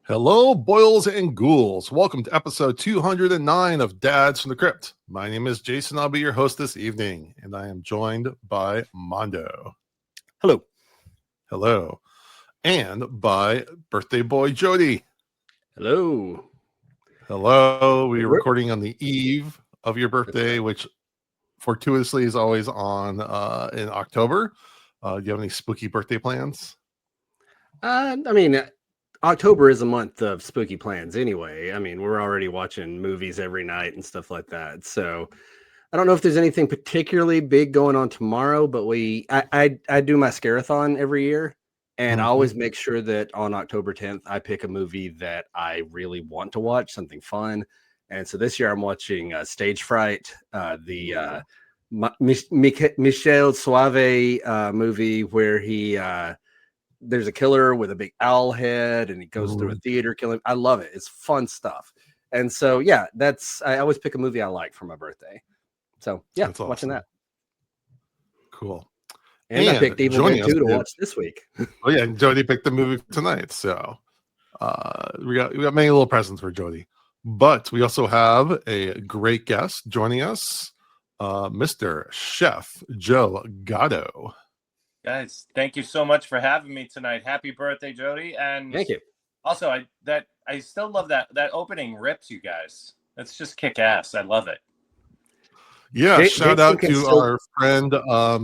Hello, boils and ghouls. Welcome to episode 209 of Dads from the Crypt. My name is Jason. I'll be your host this evening, and I am joined by Mondo. Hello. Hello. And by birthday boy Jody. Hello. Hello. We are recording on the eve of your birthday, which fortuitously is always on in October. Do you have any spooky birthday plans? October is a month of spooky plans anyway. I mean, we're already watching movies every night and stuff like that. So I don't know if there's anything particularly big going on tomorrow, but I do my scare-a-thon every year, and I always make sure that on October 10th, I pick a movie that I really want to watch, something fun. And so this year I'm watching Stage Fright, Michel Suave movie where he there's a killer with a big owl head and he goes through a theater killing. I love it. It's fun stuff. And so, yeah, I always pick a movie I like for my birthday. So, yeah, that's awesome. Watching that. Cool. And I picked Evil Dead 2 to watch this week. Oh, yeah. Jody picked the movie tonight. So we got many little presents for Jody. But we also have a great guest joining us, Mr. Chef Joe Gatto. Guys, thank you so much for having me tonight. Happy birthday, Jody. And thank you. Also, I still love that opening rips, you guys. That's just kick ass. I love it. Yeah, shout out to our friend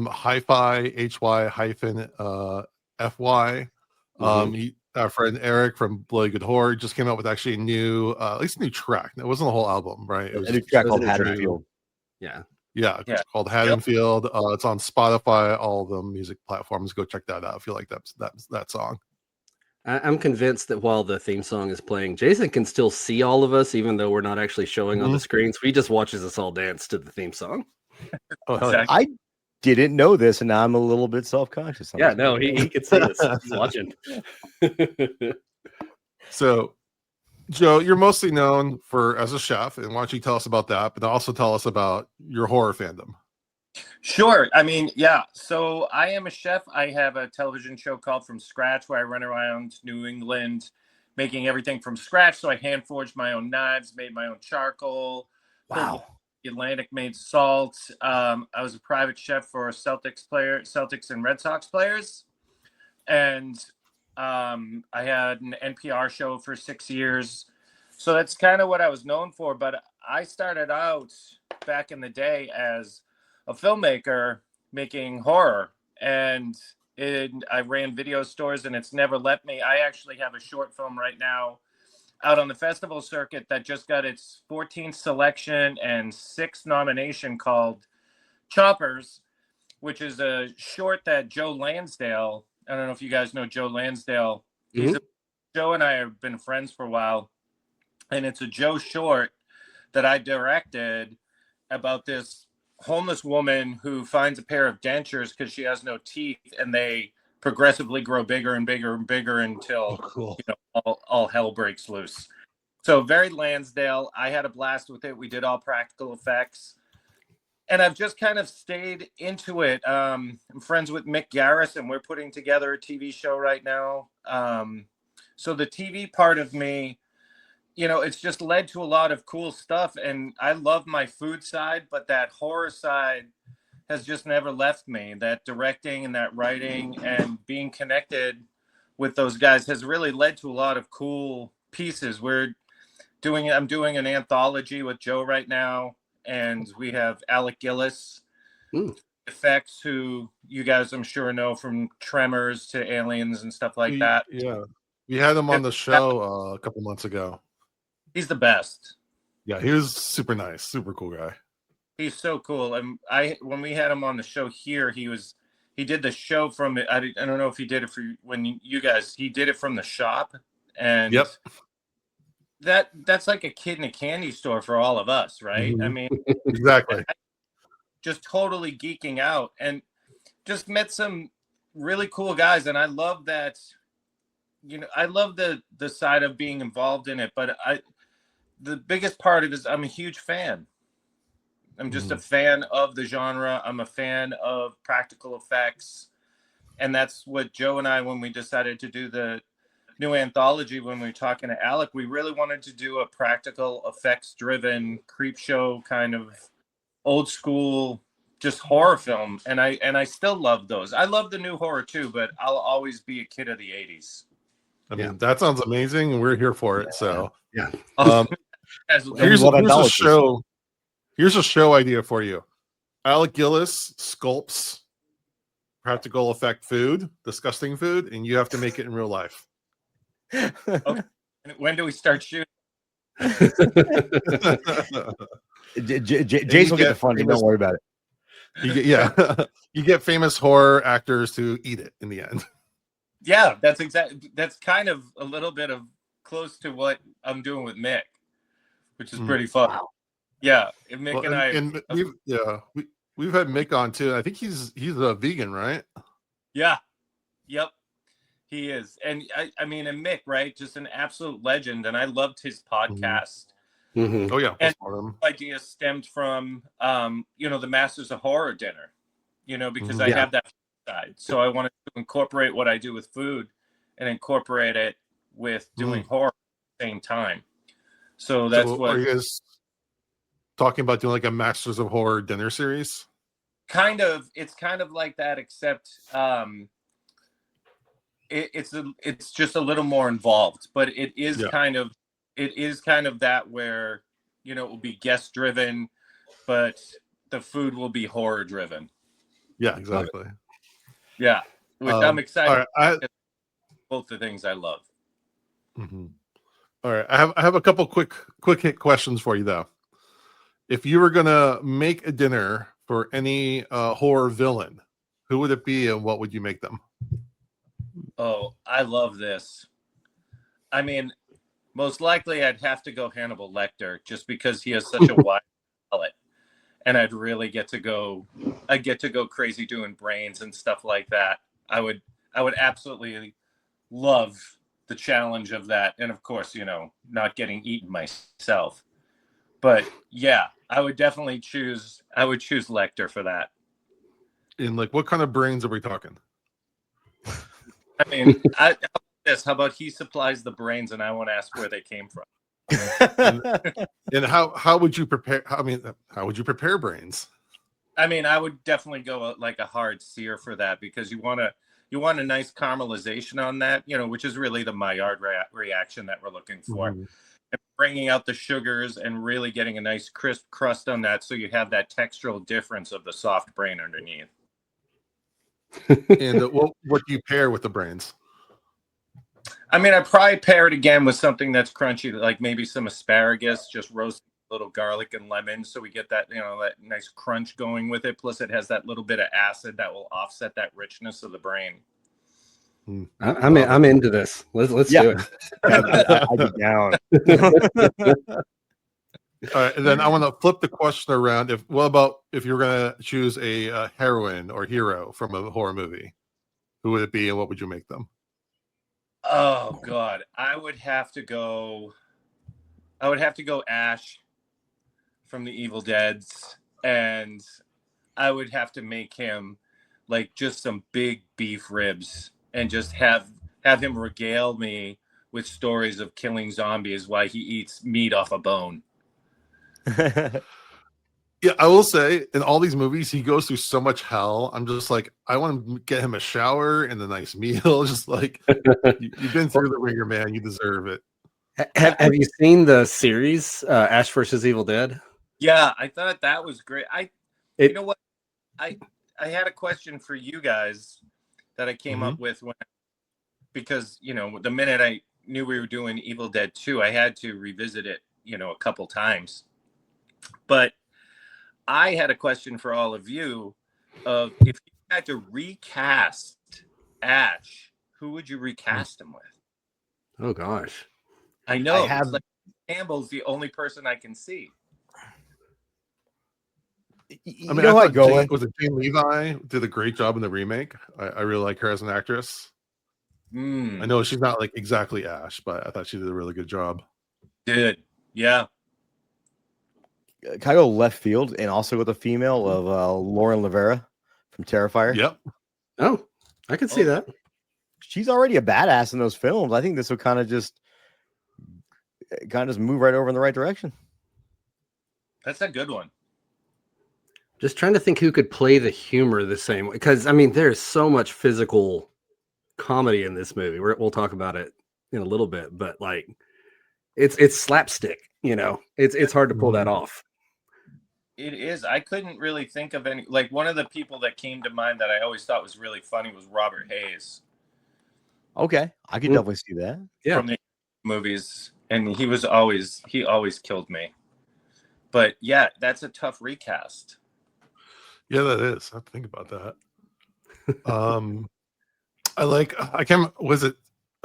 Hi-Fi HY-FY. Our friend Eric from Bloody Good Horror just came out with actually a new track. It wasn't a whole album, right? It was a new track called Haddonfield. Yeah, it's called Haddonfield. It's on Spotify, all the music platforms. Go check that out if you like that song. I'm convinced that while the theme song is playing, Jason can still see all of us, even though we're not actually showing on the screens. He just watches us all dance to the theme song. Exactly. I didn't know this, and now I'm a little bit self-conscious. Yeah, no, he can see us. He's watching. So, Joe, you're mostly known as a chef, and why don't you tell us about that, but also tell us about your horror fandom. Sure. I mean, yeah. So I am a chef. I have a television show called From Scratch where I run around New England making everything from scratch. So I hand forged my own knives, made my own charcoal. Wow. Atlantic made salt. I was a private chef for Celtics and Red Sox players. And I had an NPR show for 6 years. So that's kind of what I was known for. But I started out back in the day as a filmmaker making horror. And I ran video stores, and it's never let me. I actually have a short film right now out on the festival circuit that just got its 14th selection and 6th nomination called Choppers, which is a short that Joe Lansdale, I don't know if you guys know Joe Lansdale. Joe and I have been friends for a while, and it's a Joe short that I directed about this homeless woman who finds a pair of dentures because she has no teeth, and they progressively grow bigger and bigger and bigger until all hell breaks loose. So very Lansdale. I had a blast with it. We did all practical effects. And I've just kind of stayed into it. I'm friends with Mick Garris, and we're putting together a TV show right now. So the TV part of me, it's just led to a lot of cool stuff. And I love my food side, but that horror side has just never left me. That directing and that writing and being connected with those guys has really led to a lot of cool pieces. I'm doing an anthology with Joe right now. And we have Alec Gillis effects, who you guys I'm sure know from Tremors to Aliens and stuff like that. Yeah. We had him on the show a couple months ago. He's the best. Yeah, he was super nice, super cool guy. He's so cool. And when we had him on the show here, he did the show from it. I don't know if he did it he did it from the shop. And that's like a kid in a candy store for all of us, right? I mean, exactly. Just totally geeking out, and just met some really cool guys. And I love that, I love the side of being involved in it, but the biggest part of it is I'm a huge fan. I'm just a fan of the genre. I'm a fan of practical effects. And that's what Joe and I, when we decided to do the new anthology, when we were talking to Alec, we really wanted to do a practical effects driven creep show kind of old school just horror film, and I still love those. I love the new horror too, but I'll always be a kid of the 80s. I mean, that sounds amazing, and we're here for it. So, yeah. Here's a show. Here's a show idea for you. Alec Gillis sculpts practical effect food, disgusting food, and you have to make it in real life. Okay. When do we start shooting? Jason will get the funding. Don't worry about it. You get famous horror actors to eat it in the end. Yeah, that's kind of a little bit of close to what I'm doing with Mick, which is pretty fun. Wow. Yeah, and Mick we've had Mick on too. I think he's a vegan, right? Yeah, yep, he is. And I mean, and Mick, right, just an absolute legend. And I loved his podcast. Mm-hmm. Oh yeah, and the idea stemmed from the Masters of Horror dinner, because I have that side. So I wanted to incorporate what I do with food and incorporate it with doing horror at the same time. So that's what. Are you guys talking about doing like a Masters of Horror dinner series? It's kind of like that, except it's just a little more involved, but it is kind of that where it will be guest driven, but the food will be horror driven. Yeah, exactly. Yeah, which I'm excited. All right, both the things I love. Mm-hmm. All right, I have a couple quick hit questions for you though. If you were gonna make a dinner for any horror villain, who would it be and what would you make them? Oh, I love this. I mean, most likely I'd have to go Hannibal Lecter, just because he has such a wide palette, and I'd get to go crazy doing brains and stuff like that. I would absolutely love the challenge of that, and of course, not getting eaten myself. But yeah, I would definitely choose Lecter for that. And like, what kind of brains are we talking? I mean, how about he supplies the brains and I won't ask where they came from? and how would you prepare? How would you prepare brains? I mean, I would definitely go like a hard sear for that, because you want a nice caramelization on that, which is really the Maillard reaction that we're looking for. Mm-hmm. And bringing out the sugars and really getting a nice crisp crust on that, so you have that textural difference of the soft brain underneath. And what do you pair with the brains? I mean, I'd probably pair it again with something that's crunchy, like maybe some asparagus, just roast a little garlic and lemon, so we get that, that nice crunch going with it. Plus, it has that little bit of acid that will offset that richness of the brain. I'm into this. Let's do it. I'd be down. All right, and then I want to flip the question around. What about if you're going to choose a heroine or hero from a horror movie? Who would it be, and what would you make them? Oh God, I would have to go Ash from the Evil Deads, and I would have to make him like just some big beef ribs, and just have him regale me with stories of killing zombies while he eats meat off a bone. Yeah, I will say, in all these movies, he goes through so much hell. I'm just like, I want to get him a shower and a nice meal. Just like, you've been through the ringer, man. You deserve it. Have you seen the series Ash versus Evil Dead? Yeah, I thought that was great. You know what? I had a question for you guys that I came up with because the minute I knew we were doing Evil Dead 2, I had to revisit it, a couple times. But I had a question for all of you of, if you had to recast Ash, who would you recast him with? Oh gosh. I know. It's like Campbell's the only person I can see. I mean, I thought was it Jane Levi did a great job in the remake. I really like her as an actress. I know she's not like exactly Ash, but I thought she did a really good job. Did. Yeah. Can I go left field and also with a female of Lauren Rivera from Terrifier? Yep. Oh, I can see that. she's already a badass in those films. I think this will kind of just move right over in the right direction. That's a good one. Just trying to think who could play the humor the same way, because I mean, there's so much physical comedy in this movie. We'll talk about it in a little bit, but like it's slapstick. It's hard to pull that off. It is. I couldn't really think of any. Like, one of the people that came to mind that I always thought was really funny was Robert Hayes. Okay, I could definitely see that. Yeah, from the movies, and he always killed me. But yeah, that's a tough recast. Yeah, that is. I have to think about that. Was it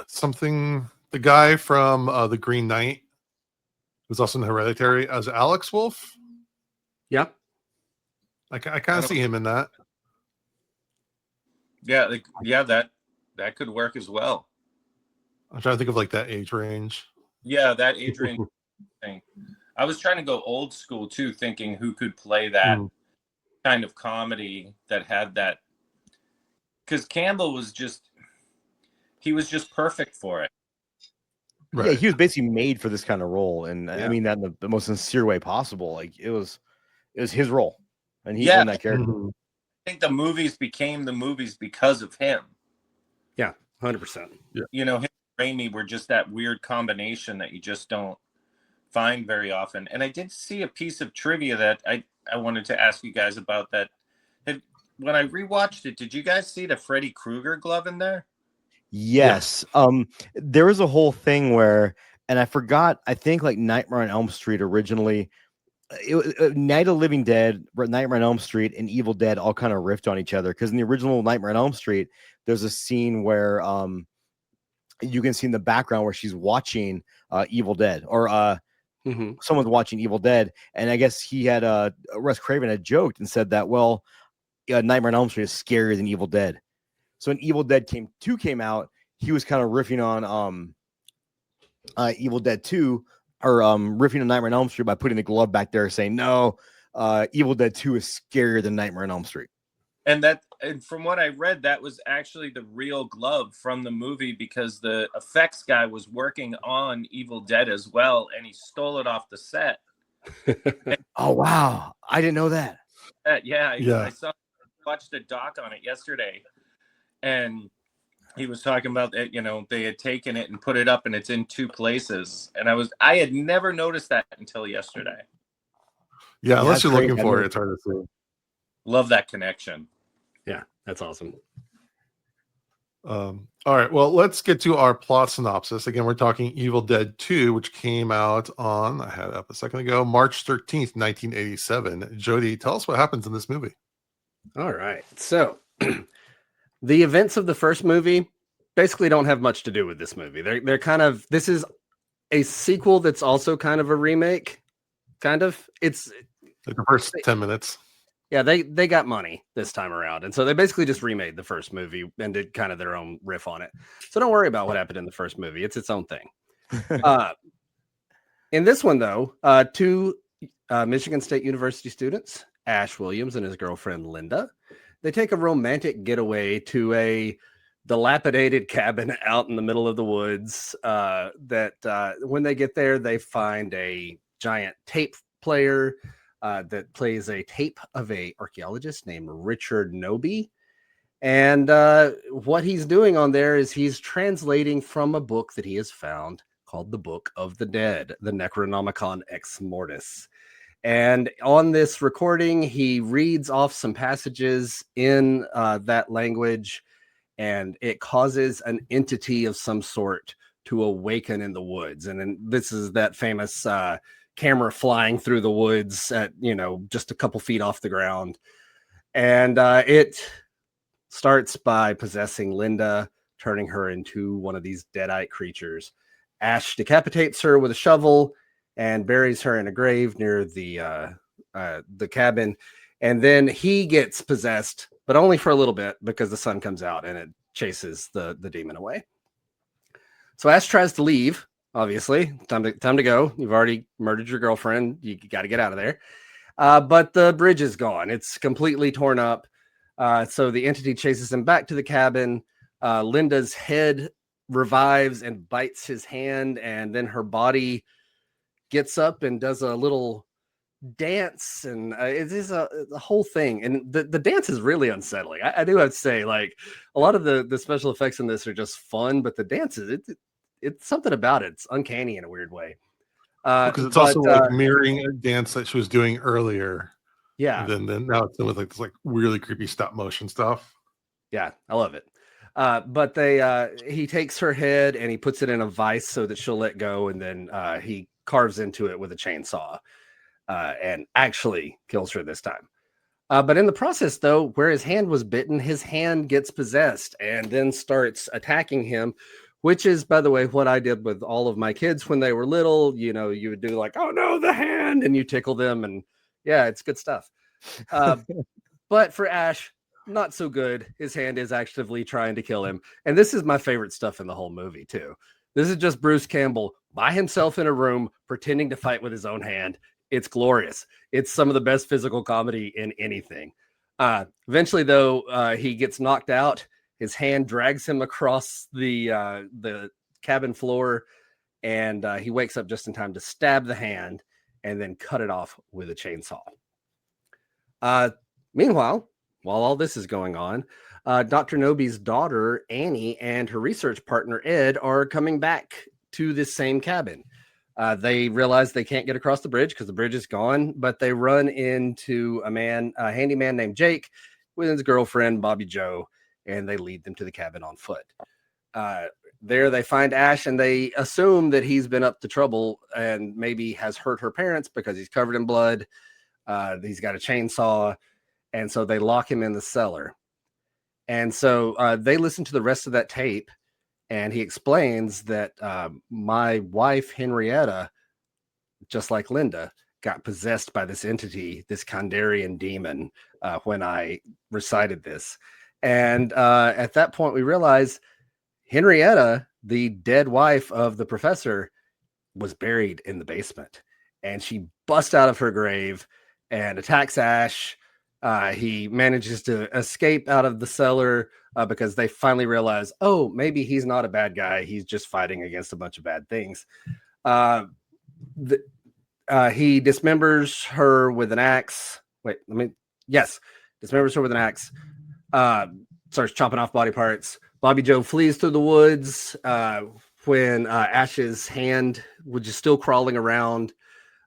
something, the guy from the Green Knight who's also in Hereditary as Alex Wolf? yeah. I kind of see him in that. Yeah, that could work as well. I'm trying to think of like that age range. Yeah, that age range thing. I was trying to go old school too, thinking who could play that kind of comedy that had that, because Campbell was just perfect for it. Right. Yeah, he was basically made for this kind of role, and I mean that in the most sincere way possible. Like it was his role, and he owned that character. I think the movies became the movies because of him. Yeah, 100%. Yeah. Him and Raimi were just that weird combination that you just don't find very often. And I did see a piece of trivia that I wanted to ask you guys about that. When I rewatched it, did you guys see the Freddy Krueger glove in there? Yes. There was a whole thing where, and I forgot, I think like Nightmare on Elm Street originally, Night of the Living Dead, Nightmare on Elm Street, and Evil Dead all kind of riffed on each other, because in the original Nightmare on Elm Street, there's a scene where you can see in the background where she's watching Evil Dead, or someone's watching Evil Dead, and I guess he had Wes Craven had joked and said that, well, Nightmare on Elm Street is scarier than Evil Dead. So when Evil Dead 2 came out, he was kind of riffing on Evil Dead 2, or riffing on Nightmare on Elm Street by putting the glove back there, saying, no, Evil Dead 2 is scarier than Nightmare on Elm Street. And from what I read, that was actually the real glove from the movie, because the effects guy was working on Evil Dead as well, and he stole it off the set. Oh, wow. I didn't know that. I watched a doc on it yesterday, and he was talking about that, they had taken it and put it up, and it's in 2 places. And I had never noticed that until yesterday. Yeah, unless you're looking for it, it's hard to see. Love that connection. Yeah, that's awesome. All right, well, let's get to our plot synopsis. Again, we're talking Evil Dead 2, which came out on, I had it up a second ago, March 13th, 1987. Jody, tell us what happens in this movie. All right. So the events of the first movie basically don't have much to do with this movie. They're kind of, this is a sequel that's also kind of a remake. Kind of. It's like the first 10 minutes. Yeah, they got money this time around. And so they basically just remade the first movie and did kind of their own riff on it. So don't worry about what happened in the first movie. It's its own thing. In this one, though, 2 Michigan State University students, Ash Williams and his girlfriend, Linda, they take a romantic getaway to a dilapidated cabin out in the middle of the woods. When they get there, they find a giant tape player that plays a tape of a archaeologist named Richard Noby. And what he's doing on there is he's translating from a book that he has found called the Book of the Dead, the Necronomicon Ex Mortis. And on this recording, he reads off some passages in that language, and it causes an entity of some sort to awaken in the woods. And then this is that famous camera flying through the woods at, just a couple feet off the ground. And it starts by possessing Linda, turning her into one of these deadite creatures. Ash decapitates her with a shovel and buries her in a grave near the cabin. And then he gets possessed, but only for a little bit, because the sun comes out and it chases the demon away. So Ash tries to leave. Obviously, time to go. You've already murdered your girlfriend. You got to get out of there. But the bridge is gone. It's completely torn up. So the entity chases him back to the cabin, Linda's head revives and bites his hand, and then her body gets up and does a little dance, and it is a whole thing. And the dance is really unsettling. I do have to say, like, a lot of the special effects in this are just fun, but the dance is it's something about it. It's uncanny in a weird way. Because it's also like mirroring a dance that she was doing earlier. Yeah. And then now it's with like this like really creepy stop motion stuff. Yeah, I love it. But he takes her head and he puts it in a vice so that she'll let go, and then he carves into it with a chainsaw and actually kills her this time. But in the process, though, where his hand was bitten, his hand gets possessed and then starts attacking him, which is, by the way, what I did with all of my kids when they were little. You know, you would do like, oh no, the hand, and you tickle them, and yeah, it's good stuff. But for Ash, not so good. His hand is actively trying to kill him. And this is my favorite stuff in the whole movie, too. This is just Bruce Campbell by himself in a room pretending to fight with his own hand. It's glorious. It's some of the best physical comedy in anything. Eventually, though, he gets knocked out. His hand drags him across the cabin floor, and he wakes up just in time to stab the hand and then cut it off with a chainsaw. Meanwhile, while all this is going on, Dr. Nobi's daughter, Annie, and her research partner, Ed, are coming back to this same cabin. They realize they can't get across the bridge because the bridge is gone, but they run into a handyman named Jake with his girlfriend, Bobby Joe, and they lead them to the cabin on foot. There they find Ash, and they assume that he's been up to trouble and maybe has hurt her parents because he's covered in blood. He's got a chainsaw. And so they lock him in the cellar. And so they listen to the rest of that tape. And he explains that my wife, Henrietta, just like Linda, got possessed by this entity, this Kandarian demon, when I recited this. And at that point, we realize Henrietta, the dead wife of the professor, was buried in the basement. And she busts out of her grave and attacks Ash. He manages to escape out of the cellar because they finally realize, oh, maybe he's not a bad guy. He's just fighting against a bunch of bad things. He dismembers her with an axe. Dismembers her with an axe. Starts chopping off body parts. Bobby Joe flees through the woods when Ash's hand, which is still crawling around,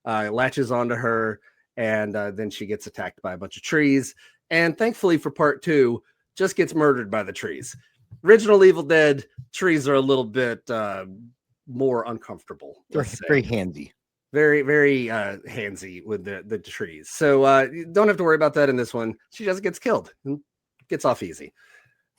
latches onto her. And then she gets attacked by a bunch of trees. And thankfully for part 2, just gets murdered by the trees. Original Evil Dead, trees are a little bit more uncomfortable. They're very handsy. Very, very handsy with the trees. So you don't have to worry about that in this one. She just gets killed and gets off easy.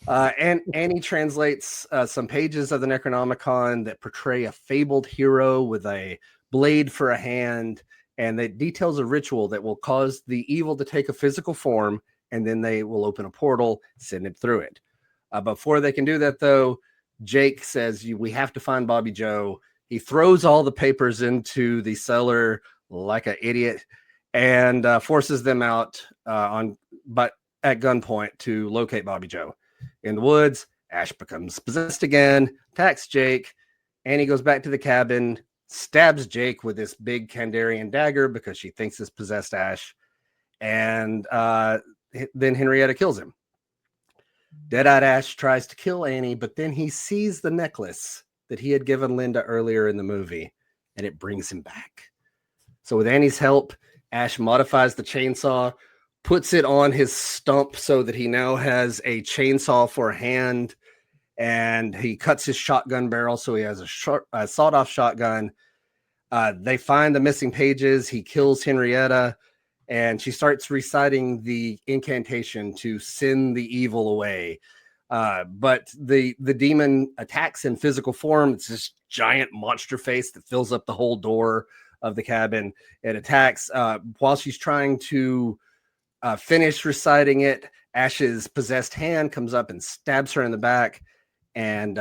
And Annie translates some pages of the Necronomicon that portray a fabled hero with a blade for a hand. And that details a ritual that will cause the evil to take a physical form, and then they will open a portal, send it through it. Before they can do that, though, Jake says, we have to find Bobby Joe. He throws all the papers into the cellar like an idiot and forces them out but at gunpoint to locate Bobby Joe. In the woods, Ash becomes possessed again, attacks Jake, and he goes back to the cabin, stabs Jake with this big Kandarian dagger because she thinks it's possessed Ash. And then Henrietta kills him. Dead-eyed Ash tries to kill Annie, but then he sees the necklace that he had given Linda earlier in the movie, and it brings him back. So with Annie's help, Ash modifies the chainsaw, puts it on his stump so that he now has a chainsaw for a hand, and he cuts his shotgun barrel so he has a sawed-off shotgun. They find the missing pages. He kills Henrietta, and she starts reciting the incantation to send the evil away. But the demon attacks in physical form. It's this giant monster face that fills up the whole door of the cabin. It attacks while she's trying to finish reciting it. Ash's possessed hand comes up and stabs her in the back, and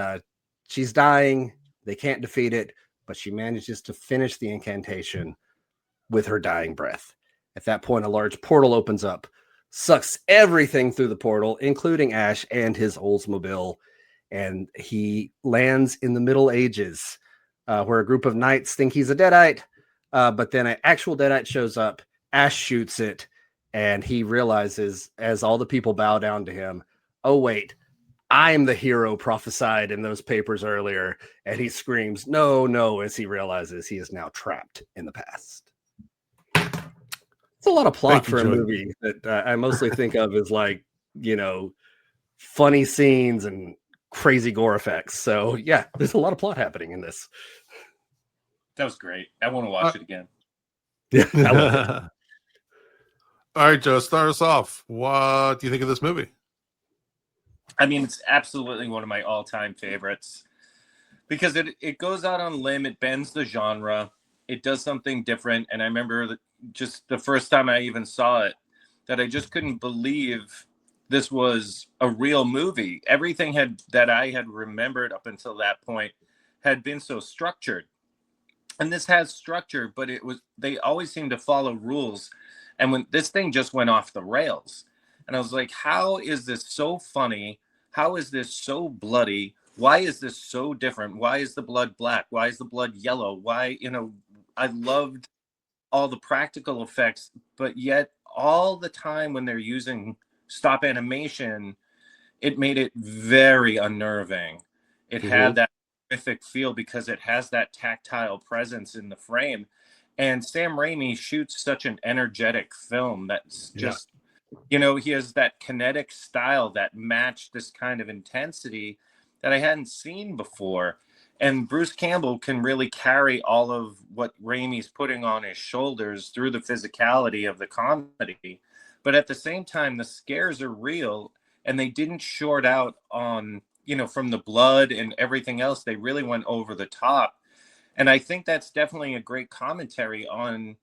she's dying. They can't defeat it, but she manages to finish the incantation with her dying breath. At that point, a large portal opens up, sucks everything through the portal, including Ash and his Oldsmobile, and he lands in the Middle Ages, where a group of knights think he's a deadite, but then an actual deadite shows up, Ash shoots it, and he realizes, as all the people bow down to him, oh wait, I'm the hero prophesied in those papers earlier. And he screams, no, no, as he realizes he is now trapped in the past. It's a lot of plot for a movie that I mostly think of as like, you know, funny scenes and crazy gore effects. So yeah, there's a lot of plot happening in this. That was great. I want to watch it again. Yeah, I love it. All right, Joe, start us off. What do you think of this movie? I mean, it's absolutely one of my all-time favorites because it goes out on a limb. It bends the genre. It does something different. And I remember that just the first time I even saw it, that I just couldn't believe this was a real movie. Everything that I had remembered up until that point had been so structured. And this has structure, but they always seem to follow rules. And when this thing just went off the rails, and I was like, how is this so funny? How is this so bloody? Why is this so different? Why is the blood black? Why is the blood yellow? Why, I loved all the practical effects, but yet all the time when they're using stop animation, it made it very unnerving. It had that horrific feel because it has that tactile presence in the frame. And Sam Raimi shoots such an energetic film that's just, he has that kinetic style that matched this kind of intensity that I hadn't seen before. And Bruce Campbell can really carry all of what Raimi's putting on his shoulders through the physicality of the comedy. But at the same time, the scares are real, and they didn't short out on, from the blood and everything else. They really went over the top. And I think that's definitely a great commentary on,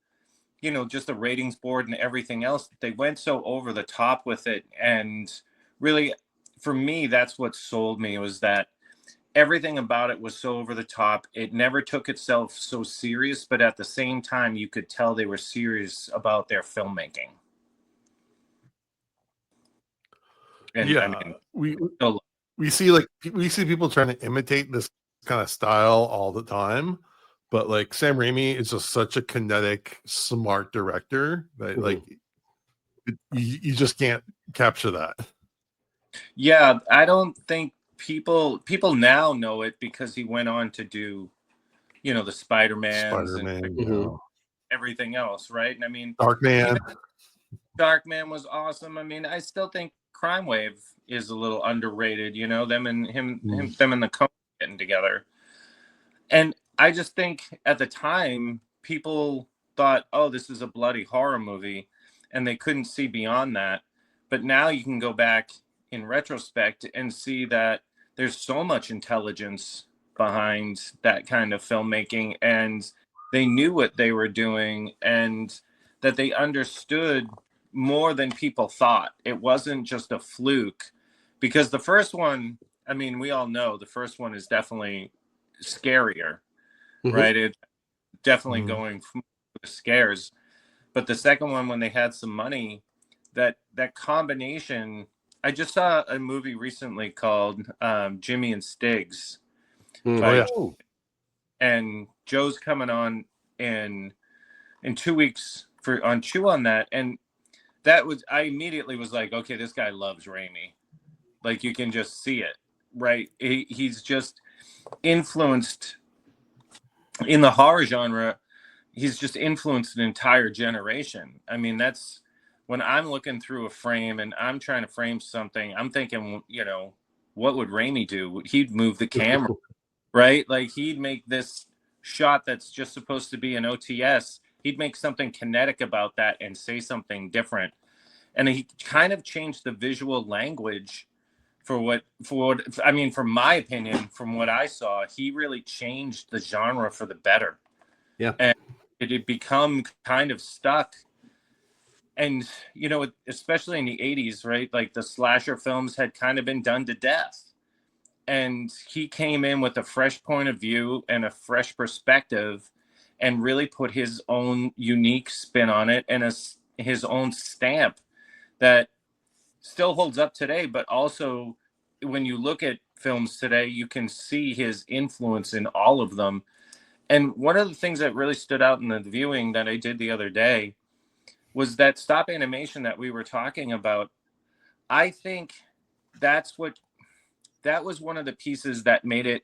just the ratings board and everything else. They went so over the top with it. And really, for me, that's what sold me, was that everything about it was so over the top. It never took itself so serious, but at the same time, you could tell they were serious about their filmmaking. And yeah, I mean, we see people trying to imitate this kind of style all the time, but like Sam Raimi is just such a kinetic, smart director that like you just can't capture that. Yeah, I don't think people now know it because he went on to do, the Spider-Mans and everything else, right? And I mean, Darkman was awesome. I mean, I still think Crime Wave is a little underrated, them and them and the Coen getting together. And I just think at the time, people thought, oh, this is a bloody horror movie, and they couldn't see beyond that. But now you can go back in retrospect and see that there's so much intelligence behind that kind of filmmaking, and they knew what they were doing, and that they understood more than people thought. It wasn't just a fluke, because the first one, I mean, we all know the first one is definitely scarier, right? It definitely going for the scares. But the second one, when they had some money, that combination. I just saw a movie recently called Jimmy and Stiggs. And Joe's coming on in 2 weeks on Chew on that. And I immediately was like, okay, this guy loves Raimi. Like, you can just see it, right? He's just influenced in the horror genre. He's just influenced an entire generation. I mean, that's when I'm looking through a frame and I'm trying to frame something, I'm thinking, what would Raimi do? He'd move the camera, right? Like, he'd make this shot that's just supposed to be an OTS. He'd make something kinetic about that and say something different. And he kind of changed the visual language from my opinion, from what I saw, he really changed the genre for the better. Yeah. And it had become kind of stuck. And, especially in the 80s, right? Like, the slasher films had kind of been done to death. And he came in with a fresh point of view and a fresh perspective and really put his own unique spin on it and his own stamp that still holds up today. But also, when you look at films today, you can see his influence in all of them. And one of the things that really stood out in the viewing that I did the other day was that stop animation that we were talking about. I think that was one of the pieces that made it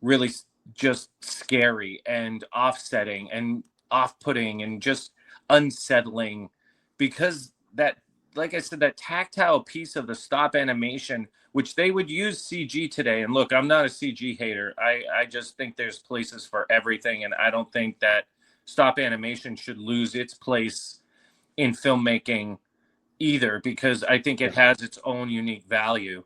really just scary and offsetting and off-putting and just unsettling, because that, like I said, that tactile piece of the stop animation, which they would use CG today. And look, I'm not a CG hater. I just think there's places for everything. And I don't think that stop animation should lose its place in filmmaking either, because I think it has its own unique value.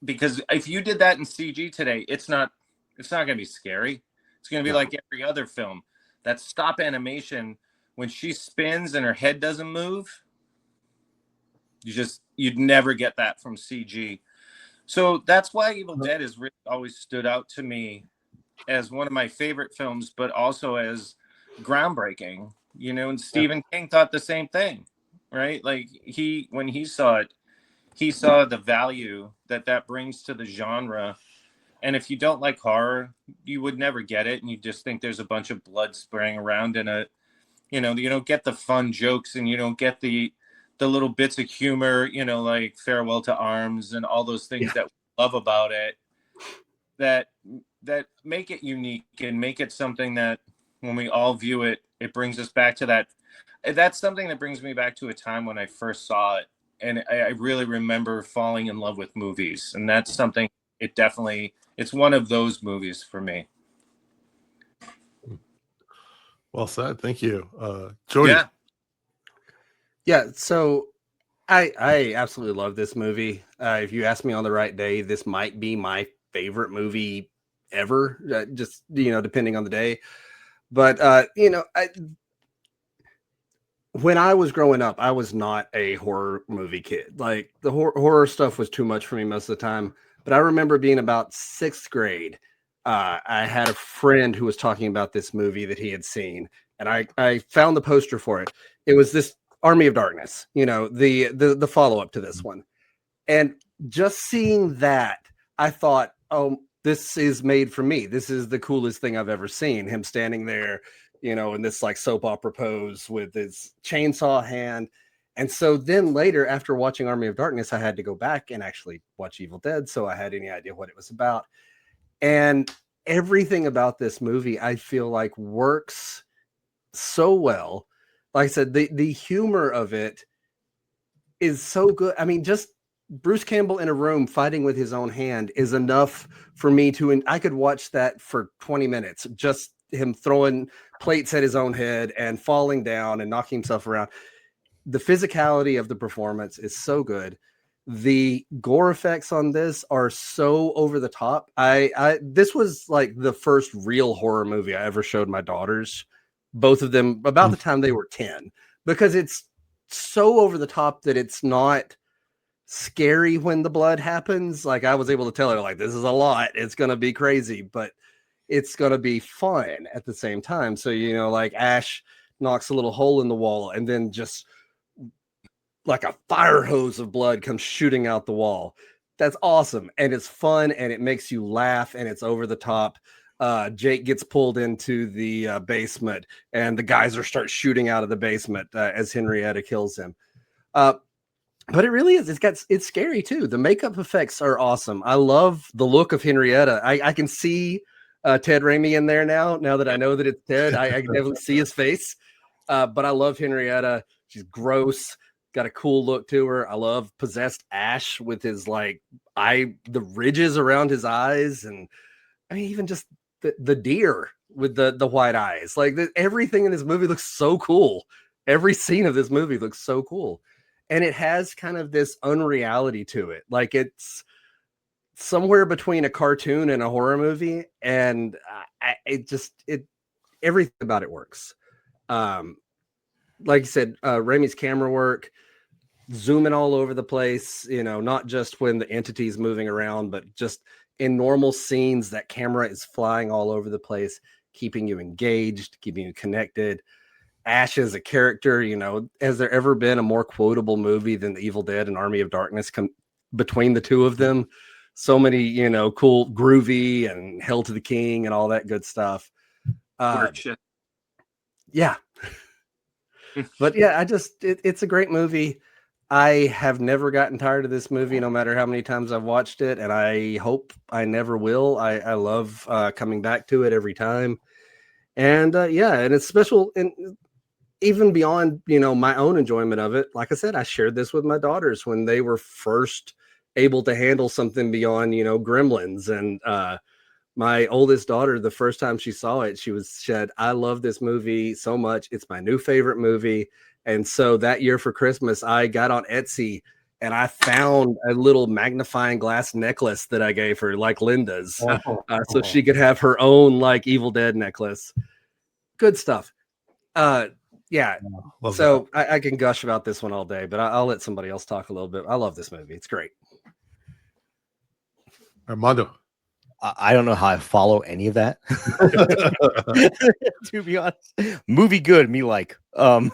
Because if you did that in CG today, it's not going to be scary. It's going to be like every other film. That stop animation, when she spins and her head doesn't move, you'd never get that from CG. So that's why Evil Dead has really always stood out to me as one of my favorite films, but also as groundbreaking, and Stephen King thought the same thing, right? Like when he saw it, he saw the value that brings to the genre. And if you don't like horror, you would never get it. And you just think there's a bunch of blood spraying around in it. You don't get the fun jokes, and you don't get the little bits of humor, like Farewell to Arms and all those things that we love about it, that make it unique and make it something that when we all view it, it brings us back to that. That's something that brings me back to a time when I first saw it. And I really remember falling in love with movies. And that's something, it's one of those movies for me. Well said. Thank you. Jody. Yeah. So I absolutely love this movie. If you ask me on the right day, this might be my favorite movie ever, just, depending on the day. But, when I was growing up, I was not a horror movie kid. Like, the horror stuff was too much for me most of the time. But I remember being about 6th grade. I had a friend who was talking about this movie that he had seen, and I found the poster for it. It was this Army of Darkness, the follow-up to this one. And just seeing that, I thought, oh, this is made for me. This is the coolest thing I've ever seen. Him standing there, in this like soap opera pose with his chainsaw hand. And so then later, after watching Army of Darkness, I had to go back and actually watch Evil Dead, so I had any idea what it was about. And everything about this movie, I feel like, works so well. Like I said, the humor of it is so good. I mean, just Bruce Campbell in a room fighting with his own hand is enough for me I could watch that for 20 minutes. Just him throwing plates at his own head and falling down and knocking himself around. The physicality of the performance is so good. The gore effects on this are so over the top. This was like the first real horror movie I ever showed my daughters, both of them about the time they were 10, because it's so over the top that it's not scary when the blood happens. Like, I was able to tell her, like, this is a lot. It's going to be crazy, but it's going to be fun at the same time. So, like Ash knocks a little hole in the wall, and then just like a fire hose of blood comes shooting out the wall. That's awesome. And it's fun, and it makes you laugh, and it's over the top. Jake gets pulled into the basement, and the geysers start shooting out of the basement as Henrietta kills him. But it really is. It's scary too. The makeup effects are awesome. I love the look of Henrietta. I can see Ted Raimi in there now that I know that it's Ted. I can definitely see his face. But I love Henrietta. She's gross, got a cool look to her. I love possessed Ash with his the ridges around his eyes. And I mean, even just the deer with the white eyes. Like, everything in this movie looks so cool. Every scene of this movie looks so cool. And it has kind of this unreality to it. Like, it's somewhere between a cartoon and a horror movie. And everything about it works. Like you said, Raimi's camera work, zooming all over the place, not just when the entity's moving around, but just in normal scenes, that camera is flying all over the place, keeping you engaged, keeping you connected. Ash as a character, has there ever been a more quotable movie than The Evil Dead and Army of Darkness between the two of them? so many, you know, cool groovy and Hail to the King and all that good stuff. Work shit. Yeah. But yeah, it's a great movie. I have never gotten tired of this movie, no matter how many times I've watched it, and I hope I never will. I love coming back to it every time. And yeah, and it's special. And even beyond, you know, my own enjoyment of it, like I said, I shared this with my daughters when they were first able to handle something beyond, you know, Gremlins. And my oldest daughter, the first time she saw it, she said, I love this movie so much. It's my new favorite movie. And so that year for Christmas, I got on Etsy and I found a little magnifying glass necklace that I gave her, like Linda's, so she could have her own like Evil Dead necklace. Good stuff. Yeah. So I can gush about this one all day, but I'll let somebody else talk a little bit. I love this movie. It's great. Armando. I don't know how I follow any of that. To be honest, movie good, me like. But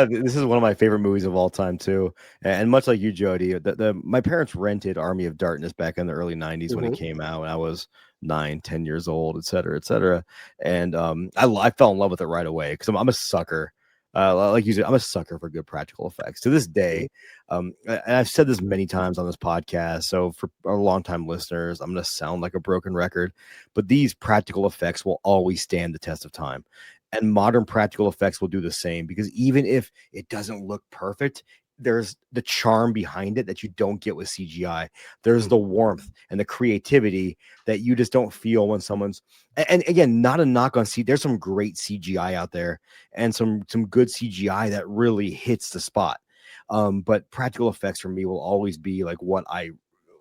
this is one of my favorite movies of all time too. And much like you, Jody, my parents rented Army of Darkness back in the early '90s when it came out, and I was 9-10 years old, et cetera, et cetera. And I fell in love with it right away because I'm a sucker. Like you said, I'm a sucker for good practical effects. To this day, and I've said this many times on this podcast, so for our longtime listeners, I'm going to sound like a broken record, but these practical effects will always stand the test of time. And modern practical effects will do the same, because even if it doesn't look perfect, there's the charm behind it that you don't get with CGI. There's the warmth and the creativity that you just don't feel when someone's, and again, not a knock on there's some great CGI out there and some good CGI that really hits the spot. But practical effects for me will always be like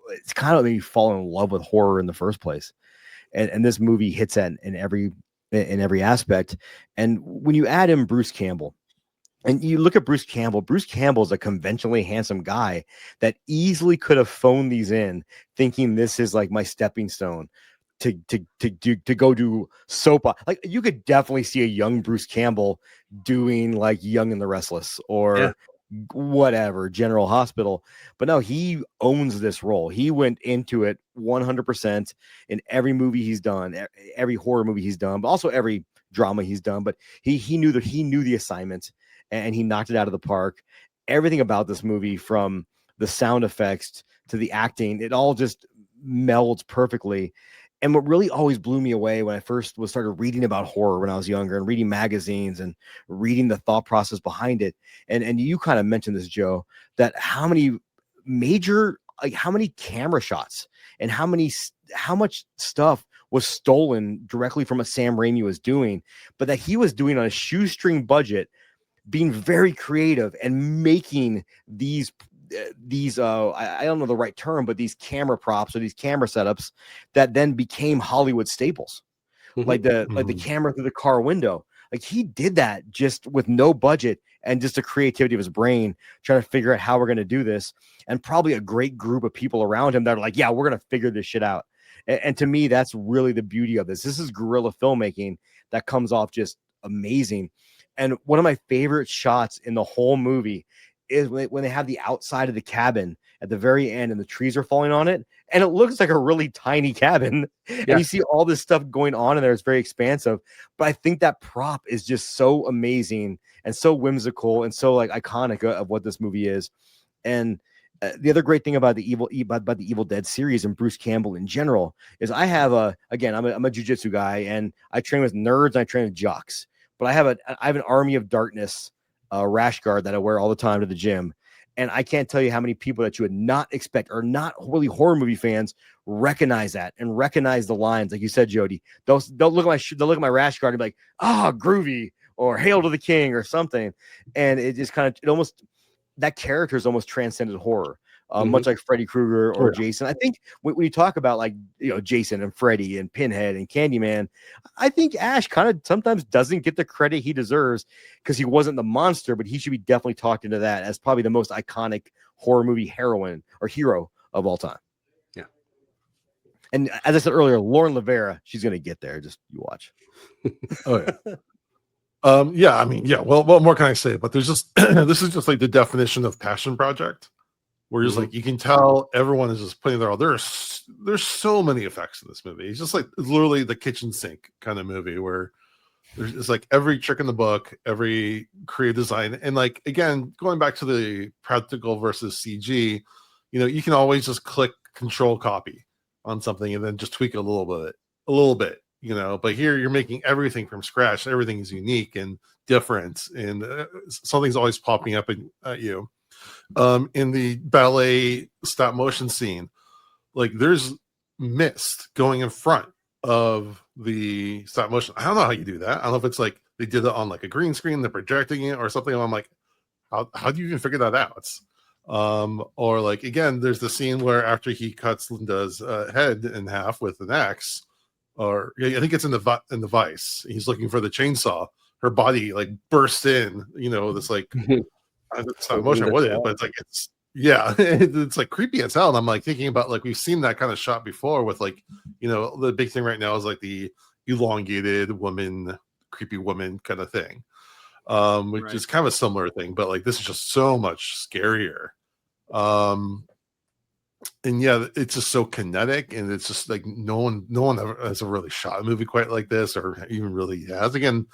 it's kind of made me fall in love with horror in the first place. And this movie hits that in every aspect. And when you add in Bruce Campbell, and you look at Bruce Campbell is a conventionally handsome guy that easily could have phoned these in, thinking this is like my stepping stone to go do soap. Like you could definitely see a young Bruce Campbell doing like Young and the Restless or whatever, General Hospital. But no, he owns this role. He went into it 100% in every movie he's done, every horror movie he's done, but also every drama he's done. But he knew the assignment, and he knocked it out of the park. Everything about this movie, from the sound effects to the acting, it all just melds perfectly. And what really always blew me away when I first started reading about horror when I was younger, and reading magazines and reading the thought process behind it. And you kind of mentioned this, Joe, that how many camera shots and how much stuff was stolen directly from what Sam Raimi was doing, but that he was doing on a shoestring budget, being very creative and making these I don't know the right term, but these camera props or these camera setups that then became Hollywood staples, like the camera through the car window. Like he did that just with no budget and just the creativity of his brain, trying to figure out how we're going to do this, and probably a great group of people around him that are like, yeah, we're going to figure this shit out. And to me, that's really the beauty of this. This is guerrilla filmmaking that comes off just amazing. And one of my favorite shots in the whole movie is when they have the outside of the cabin at the very end and the trees are falling on it, and it looks like a really tiny cabin. And you see all this stuff going on in there. It's very expansive, but I think that prop is just so amazing and so whimsical and so like iconic of what this movie is. And the other great thing about the Evil Dead series and Bruce Campbell in general is I'm a jiu-jitsu guy, and I train with nerds and I train with jocks, but I have an Army of Darkness rash guard that I wear all the time to the gym. And I can't tell you how many people that you would not expect, or not really horror movie fans, recognize that and recognize the lines. Like you said, Jody, they'll look at my rash guard and be like, groovy, or Hail to the King or something. And it just that character is almost transcended horror. Much like Freddy Krueger or Jason. I think when you talk about like, Jason and Freddy and Pinhead and Candyman, I think Ash kind of sometimes doesn't get the credit he deserves because he wasn't the monster, but he should be definitely talked into that as probably the most iconic horror movie heroine or hero of all time. Yeah. And as I said earlier, Lauren Rivera, she's going to get there. Just you watch. Well, what more can I say? But there's just this is just like the definition of passion project. where it's like you can tell everyone is just putting their all. There's so many effects in this movie. It's just like literally the kitchen sink kind of movie where it's like every trick in the book, every creative design, and like again going back to the practical versus CG, you can always just click Control Copy on something and then just tweak it a little bit. But here you're making everything from scratch. Everything is unique and different, and something's always popping up at you. In the ballet stop motion scene, like there's mist going in front of the stop motion. I don't know how you do that. I don't know if it's like they did it on like a green screen, they're projecting it or something. I'm like, how do you even figure that out? Or like again, there's the scene where after he cuts Linda's head in half with an axe, or I think it's in the Vice. He's looking for the chainsaw. Her body like bursts in. This like stop motion. What is it? But it's like it's like creepy as hell. And I'm like thinking about like we've seen that kind of shot before with like the big thing right now is like the elongated woman, creepy woman kind of thing, which is kind of a similar thing. But like this is just so much scarier. And yeah, it's just so kinetic, and it's just like no one ever has really shot a movie quite like this, or even really has. Again,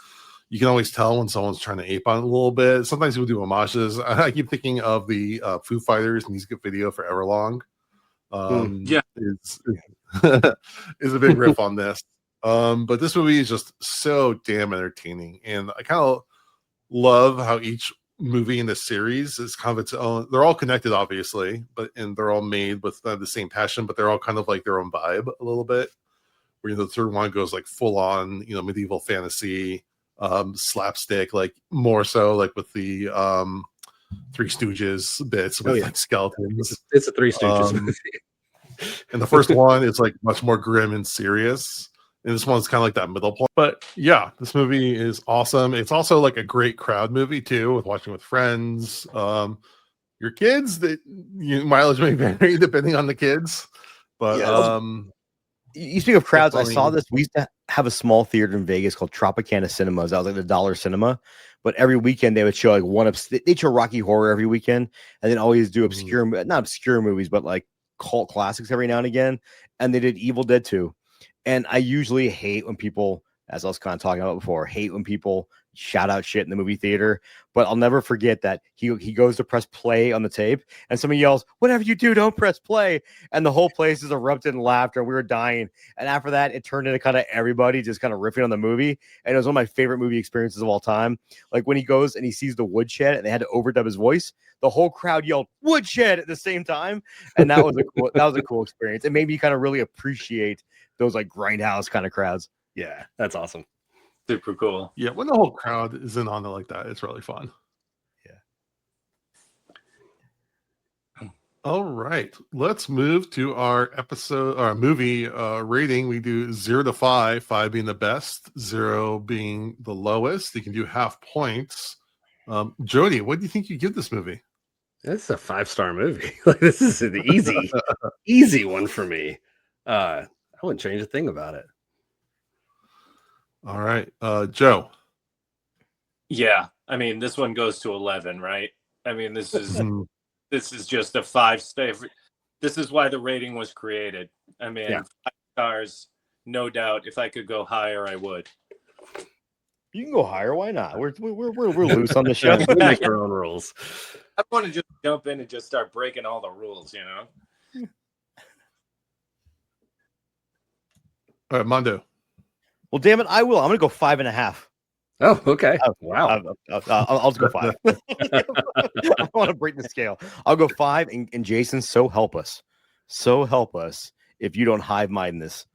you can always tell when someone's trying to ape on it a little bit. Sometimes people do homages. I keep thinking of the Foo Fighters music video for Everlong. Is a big riff on this. But this movie is just so damn entertaining, and I kind of love how each movie in the series is kind of its own. They're all connected, obviously, and they're all made with the same passion, but they're all kind of like their own vibe a little bit. Where the third one goes like full on, medieval fantasy, slapstick, like more so like with the Three Stooges bits with like skeletons. It's a Three Stooges movie. And the first one is like much more grim and serious. And this one's kind of like that middle point. But yeah, this movie is awesome. It's also like a great crowd movie too, with watching with friends. Your kids, that mileage may vary depending on the kids. But you speak of crowds, I saw this. We used to have a small theater in Vegas called Tropicana Cinemas. That was like the dollar cinema. But every weekend they would show like they show Rocky Horror every weekend, and then always do not obscure movies, but like cult classics every now and again. And they did Evil Dead 2. And I usually hate when people, as I was kind of talking about before, hate when people shout out shit in the movie theater. But I'll never forget that he goes to press play on the tape, and somebody yells, "Whatever you do, don't press play." And the whole place is erupted in laughter. We were dying. And after that, it turned into kind of everybody just kind of riffing on the movie. And it was one of my favorite movie experiences of all time. Like when he goes and he sees the woodshed and they had to overdub his voice, the whole crowd yelled "woodshed" at the same time. And that was a cool experience. It made me kind of really appreciate those like grindhouse kind of crowds. Yeah, that's awesome. Super cool. Yeah, when the whole crowd is in on it like that, it's really fun. Yeah. All right, let's move to our movie rating. We do 0 to 5, 5 being the best, 0 being the lowest. You can do half points. Jody, what do you think you give this movie? It's a 5-star movie. Like this is an easy one for me. I wouldn't change a thing about it. All right, Joe. Yeah, I mean this one goes to 11, right? I mean this is just a 5-star. This is why the rating was created. I mean, 5 stars, no doubt. If I could go higher, I would. You can go higher. Why not? We're loose on the show. We make our own rules. I want to just jump in and just start breaking all the rules, All right, Mondo. Well, damn it, I will. I'm gonna go 5.5. Oh, okay. Wow. I'll just go 5. I want to break the scale. I'll go 5, and Jason, so help us if you don't hive mind this.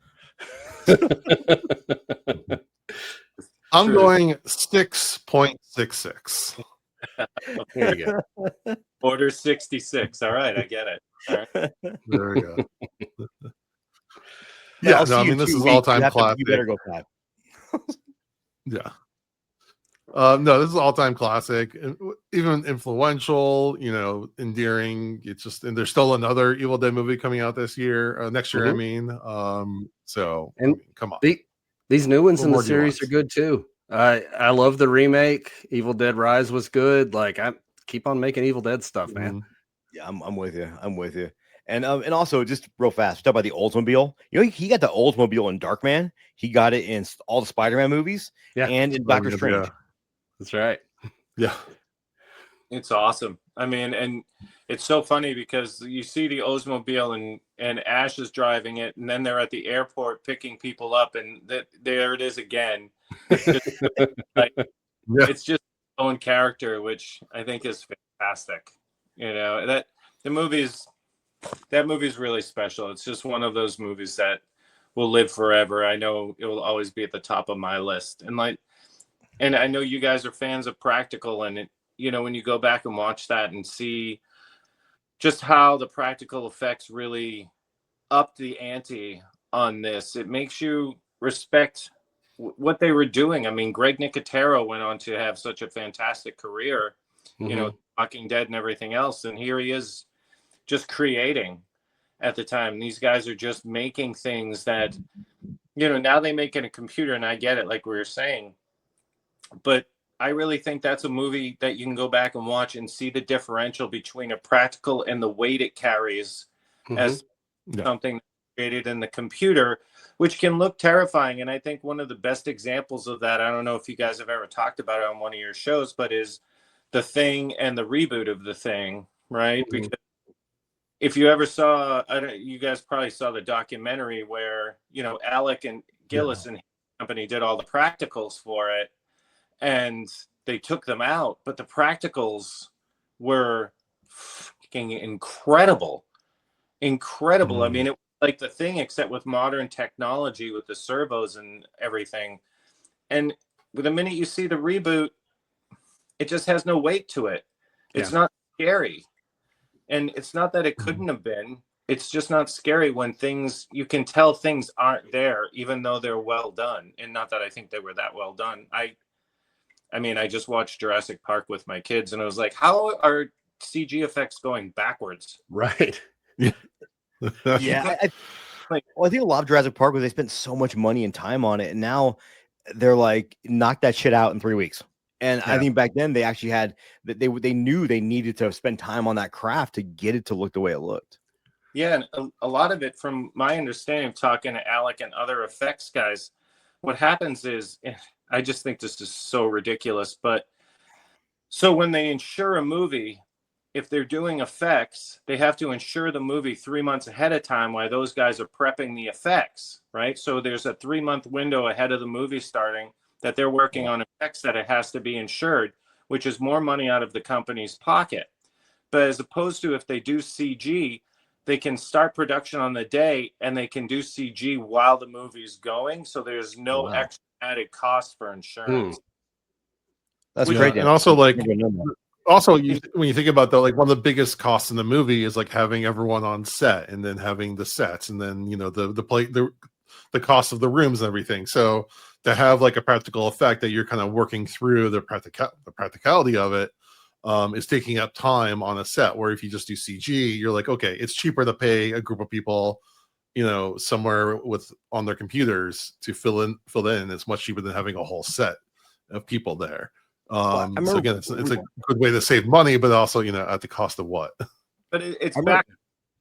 I'm going 6.66. There you go. Order 66. All right, I get it. All right. There we go. Yeah, no, I mean, this is all-time classic. You better go 5. Yeah. No, this is all-time classic. Even influential, endearing. It's just, and there's still another Evil Dead movie coming out this year, next year. I mean, come on. These new ones in the series are good too. I love the remake. Evil Dead Rise was good. Like I keep on making Evil Dead stuff, man. Yeah, I'm with you. I'm with you. And also just real fast, talk about the Oldsmobile. You know, he got the Oldsmobile in Darkman. He got it in all the Spider-Man movies Yeah. and in Oh, Doctor yeah, Strange. That's right. Yeah. It's awesome. I mean, and it's so funny because you see the Oldsmobile and Ash is driving it, and then they're at the airport picking people up, and there it is again. Just like Yeah. it's just its own character, which I think is fantastic. You know, that movie's really special. It's just one of those movies that will live forever. I know it will always be at the top of my list. And I know you guys are fans of practical, and when you go back and watch that and see just how the practical effects really upped the ante on this, it makes you respect what they were doing. I mean, Greg Nicotero went on to have such a fantastic career, Walking Dead and everything else, and here he is just creating at the time. These guys are just making things that, now they make in a computer, and I get it, like we were saying, but I really think that's a movie that you can go back and watch and see the differential between a practical and the weight it carries as something created in the computer, which can look terrifying. And I think one of the best examples of that, I don't know if you guys have ever talked about it on one of your shows, but is The Thing and the reboot of The Thing, right? Because if you ever saw, you guys probably saw the documentary where, Alec and Gillis and his company did all the practicals for it, and they took them out, but the practicals were fucking incredible. I mean, it was like The Thing, except with modern technology, with the servos and everything. And the minute you see the reboot, it just has no weight to it. It's not scary. And it's not that it couldn't have been. It's just not scary when you can tell things aren't there, even though they're well done. And not that I think they were that well done. I mean, I just watched Jurassic Park with my kids, and I was like, how are CG effects going backwards? Right. Yeah. Yeah. I think a lot of Jurassic Park was they spent so much money and time on it, and now they're like, knock that shit out in 3 weeks. And I think back then they actually had they knew they needed to spend time on that craft to get it to look the way it looked. Yeah, and a lot of it, from my understanding of talking to Alec and other effects guys, what happens is, I just think this is so ridiculous, but so when they insure a movie, if they're doing effects, they have to insure the movie 3 months ahead of time while those guys are prepping the effects, right? So there's a 3-month window ahead of the movie starting that they're working on effects that it has to be insured, which is more money out of the company's pocket. But as opposed to if they do CG, they can start production on the day and they can do CG while the movie's going. So there's no extra added cost for insurance. That's great. And also, like, when you think about that, like, one of the biggest costs in the movie is like having everyone on set, and then having the sets, and then the cost of the rooms and everything. So to have like a practical effect that you're kind of working through the practicality of it is taking up time on a set, where if you just do CG, you're like, okay, it's cheaper to pay a group of people, somewhere on their computers to fill in. It's much cheaper than having a whole set of people there. So again, it's a good way to save money, but also, at the cost of what? But it's back,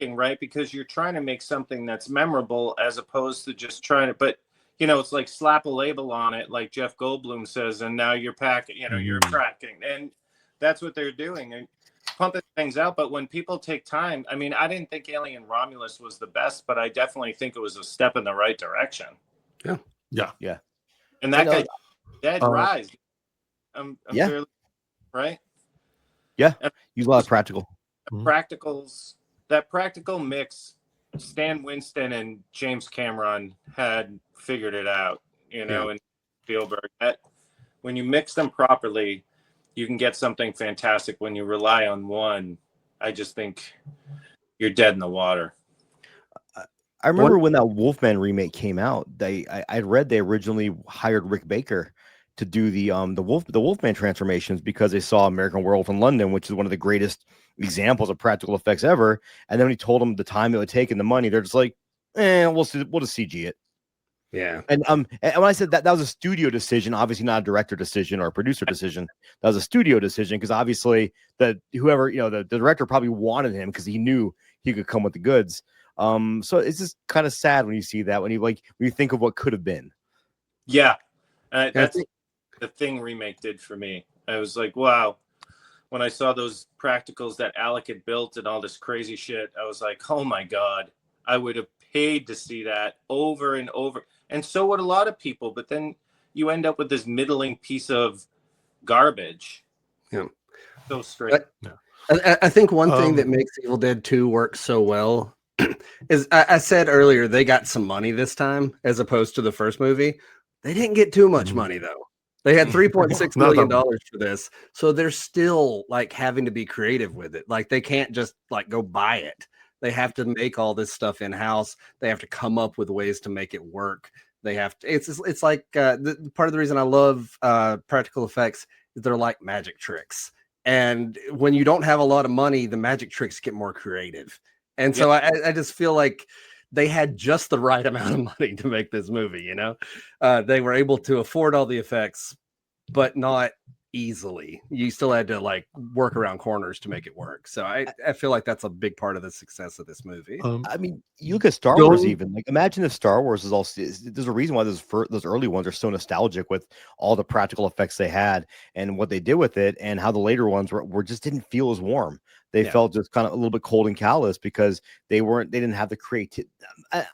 right? Because you're trying to make something that's memorable as opposed to just trying to, but it's like slap a label on it, like Jeff Goldblum says, and now you're packing, you're tracking. And that's what they're doing. And pumping things out. But when people take time, I mean, I didn't think Alien Romulus was the best, but I definitely think it was a step in the right direction. Yeah. And that guy, Dead Rise. I'm fairly, right? Yeah. Use a lot of practical. Practicals, that practical mix, Stan Winston and James Cameron had figured it out, and Spielberg. That when you mix them properly, you can get something fantastic. When you rely on one, I just think you're dead in the water. I remember when that Wolfman remake came out, I read they originally hired Rick Baker to do the Wolfman transformations because they saw American Werewolf in London, which is one of the greatest examples of practical effects ever. And then when he told them the time it would take and the money, they're just like, we'll just CG it. Yeah. And when I said that was a studio decision, obviously not a director decision or a producer decision. That was a studio decision because obviously whoever the director probably wanted him because he knew he could come with the goods. So it's just kind of sad when you see that when you think of what could have been. Yeah, that's the Thing remake did for me. I was like, wow. When I saw those practicals that Alec had built and all this crazy shit, I was like, oh my God, I would have paid to see that over and over. And so would a lot of people. But then you end up with this middling piece of garbage. Yeah. So straight. I think one thing that makes Evil Dead 2 work so well is I said earlier, they got some money this time as opposed to the first movie. They didn't get too much money, though. They had $3.6 million for this. So they're still like having to be creative with it. Like they can't just like go buy it. They have to make all this stuff in house. They have to come up with ways to make it work. They have to, it's like part of the reason I love practical effects is they're like magic tricks. And when you don't have a lot of money, the magic tricks get more creative. And so I just feel like they had just the right amount of money to make this movie, you know? They were able to afford all the effects, but not easily. You still had to like work around corners to make it work. So I feel like that's a big part of the success of this movie. I mean, you look at Star Wars even. Like, imagine if Star Wars is all... There's a reason why those early ones are so nostalgic with all the practical effects they had and what they did with it, and how the later ones were just didn't feel as warm. They felt just kind of a little bit cold and callous because they didn't have the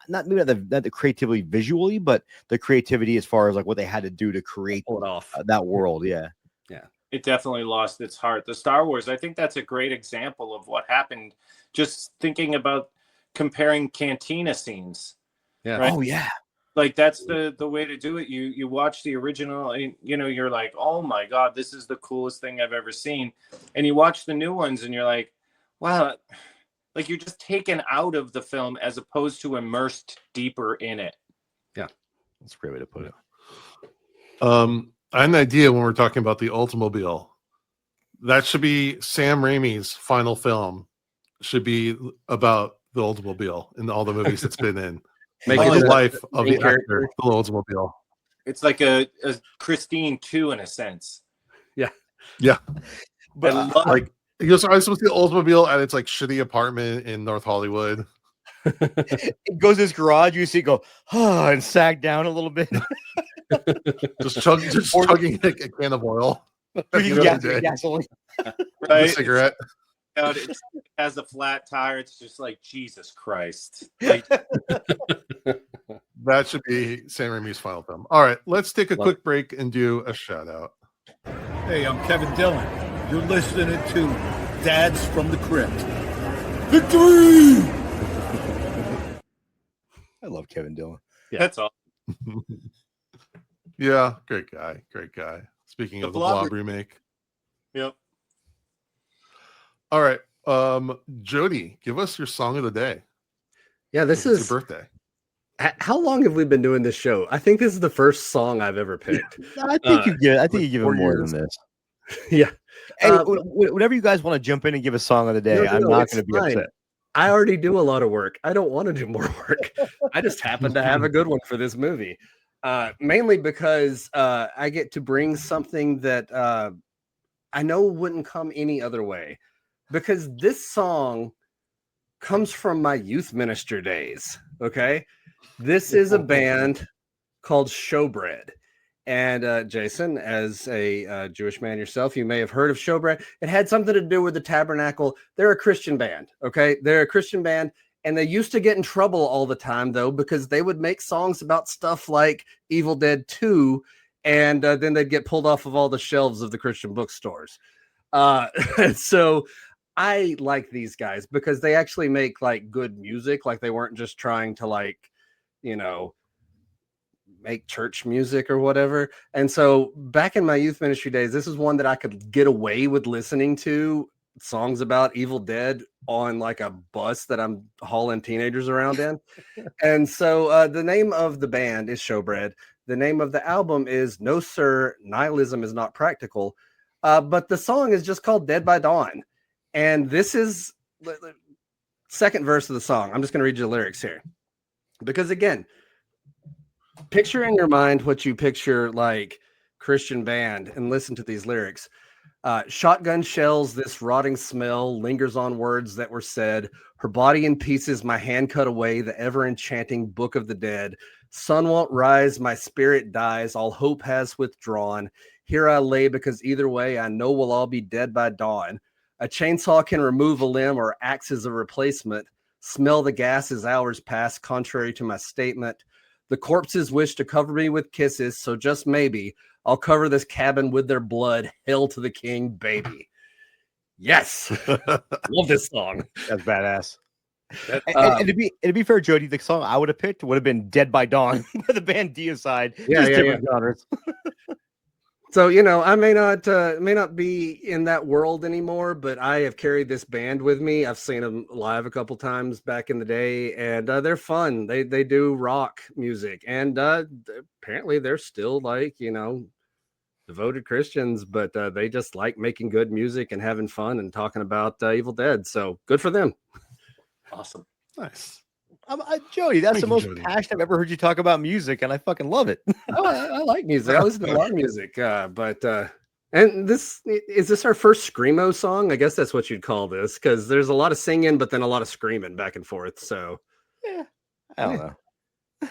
not the creativity visually, but the creativity as far as like what they had to do to create pull it off that world. Yeah. It definitely lost its heart. The Star Wars, I think that's a great example of what happened. Just thinking about comparing cantina scenes. Yeah. Right? Oh yeah. Like that's the way to do it. You watch the original, and you're like, oh my God, this is the coolest thing I've ever seen. And you watch the new ones and you're like, wow, like you're just taken out of the film as opposed to immersed deeper in it. Yeah. That's a great way to put it. I had an idea when we're talking about the Ultimobile. That should be Sam Raimi's final film. Should be about the Ultimobile in all the movies it's been in. Make the it life of the character. actor, the Oldsmobile. It's like a Christine 2 in a sense. Yeah. But like you're supposed to see the Oldsmobile at its like shitty apartment in North Hollywood. It goes to his garage, you see it go, and sag down a little bit. just chugging a can of oil. Gasoline. Right? A cigarette. It has a flat tire. It's just like, Jesus Christ. Like, that should be Sam Raimi's final film. All right, let's take a quick break and do a shout out. Hey, I'm Kevin Dillon. You're listening to Dads from the Crypt. Victory! I love Kevin Dillon. Yeah. That's all. Yeah, great guy. Speaking of the Blob remake. Yep. All right. Jody, give us your song of the day. Yeah, this is is your birthday. How long have we been doing this show? I think this is the first song I've ever picked. I think you give him more than this. Yeah. Hey, whenever you guys want to jump in and give a song of the day, I'm not going to be upset. I already do a lot of work. I don't want to do more work. I just happen to have a good one for this movie. Mainly because I get to bring something that I know wouldn't come any other way. Because this song comes from my youth minister days. Okay. This is a band called Showbread. And Jason, as a Jewish man yourself, you may have heard of Showbread. It had something to do with the tabernacle. They're a Christian band. Okay. They're a Christian band. And they used to get in trouble all the time, though, because they would make songs about stuff like Evil Dead 2. And then they'd get pulled off of all the shelves of the Christian bookstores. So I like these guys because they actually make like good music. Like they weren't just trying to like, make church music or whatever. And so back in my youth ministry days, this is one that I could get away with listening to songs about Evil Dead on like a bus that I'm hauling teenagers around in. And so the name of the band is Showbread. The name of the album is No Sir, Nihilism is Not Practical. But the song is just called Dead by Dawn. And this is the second verse of the song. I'm just going to read you the lyrics here. Because again, picture in your mind what you picture like Christian band and listen to these lyrics. Shotgun shells, this rotting smell lingers on words that were said. Her body in pieces, my hand cut away, the ever enchanting book of the dead. Sun won't rise, my spirit dies, all hope has withdrawn. Here I lay because either way I know we'll all be dead by dawn. A chainsaw can remove a limb or axe as a replacement. Smell the gas as hours pass, contrary to my statement. The corpses wish to cover me with kisses, so just maybe I'll cover this cabin with their blood. Hail to the king, baby. Yes. Love this song. That's badass. And to be fair, Jody, the song I would have picked would have been "Dead by Dawn" by the band Deicide. Yeah, different genres. So I may not be in that world anymore, but I have carried this band with me. I've seen them live a couple times back in the day, and they're fun. They do rock music, and apparently they're still like devoted Christians, but they just like making good music and having fun and talking about Evil Dead. So good for them. Awesome. Nice. Jody, that's Thank the you, most Jody. passionate I've ever heard you talk about music, and I fucking love it. I like music. I listen to a lot of music, but and is this our first screamo song? I guess that's what you'd call this, because there's a lot of singing, but then a lot of screaming back and forth. So Yeah, I don't know.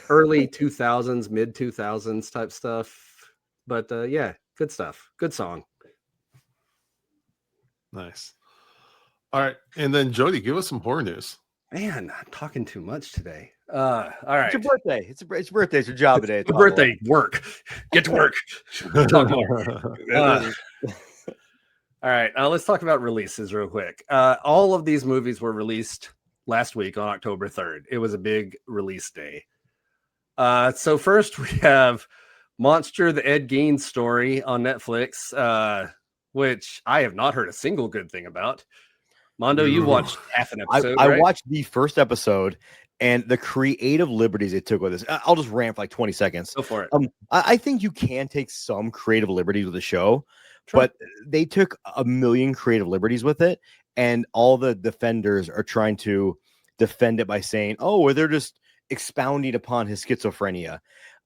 early 2000s, mid 2000s type stuff. But yeah, good stuff. Good song. Nice. All right. And then Jody, give us some horror news. Man, I'm talking too much today. All right. It's your birthday. It's your birthday. It's your job today. It's birthday. Work. Get to work. Talk more. All right. Let's talk about releases real quick. All of these movies were released last week on October 3rd. It was a big release day. So first we have Monster, the Ed Gein story on Netflix, which I have not heard a single good thing about. Mondo, you watched half an episode. I right? watched the first episode, and the creative liberties they took with this. I'll just rant for like 20 seconds. Go for it. I think you can take some creative liberties with the show, Sure. but they took a million creative liberties with it, and all the defenders are trying to defend it by saying, "Oh, well, they're just expounding upon his schizophrenia."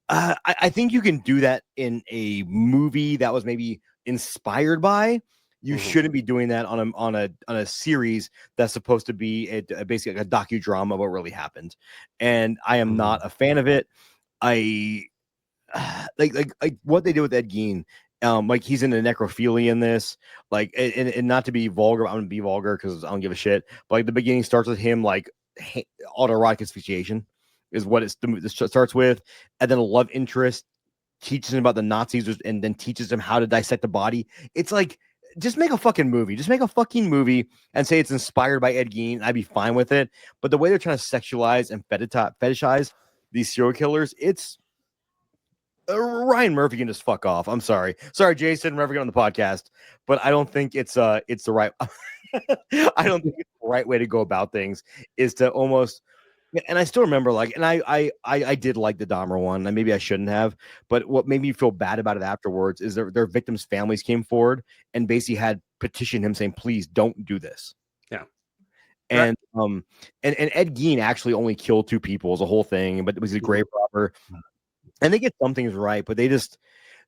I think you can do that in a movie that was maybe inspired by. You shouldn't be doing that on a series that's supposed to be basically like a docudrama of what really happened, and I am not a fan of it. I like what they did with Ed Gein. Like he's in a necrophilia in this, like, and not to be vulgar, I'm gonna be vulgar because I don't give a shit. But like the beginning starts with him like autoerotic asphyxiation is what it starts with, and then a love interest teaches him about the Nazis and then teaches him how to dissect the body. It's like, just make a fucking movie. Just make a fucking movie and say it's inspired by Ed Gein. I'd be fine with it. But the way they're trying to sexualize and fetishize these serial killers, it's Ryan Murphy can just fuck off. I'm sorry, Jason, never get on the podcast, but I don't think it's the right. I don't think it's the right way to go about things is to almost. And I still remember, like, and I did like the Dahmer one, and maybe I shouldn't have, but what made me feel bad about it afterwards is their victims' families came forward and basically had petitioned him saying, "Please don't do this." Yeah. And and Ed Gein actually only killed 2 people as a whole thing, but it was a grave robber. And they get some things right, but they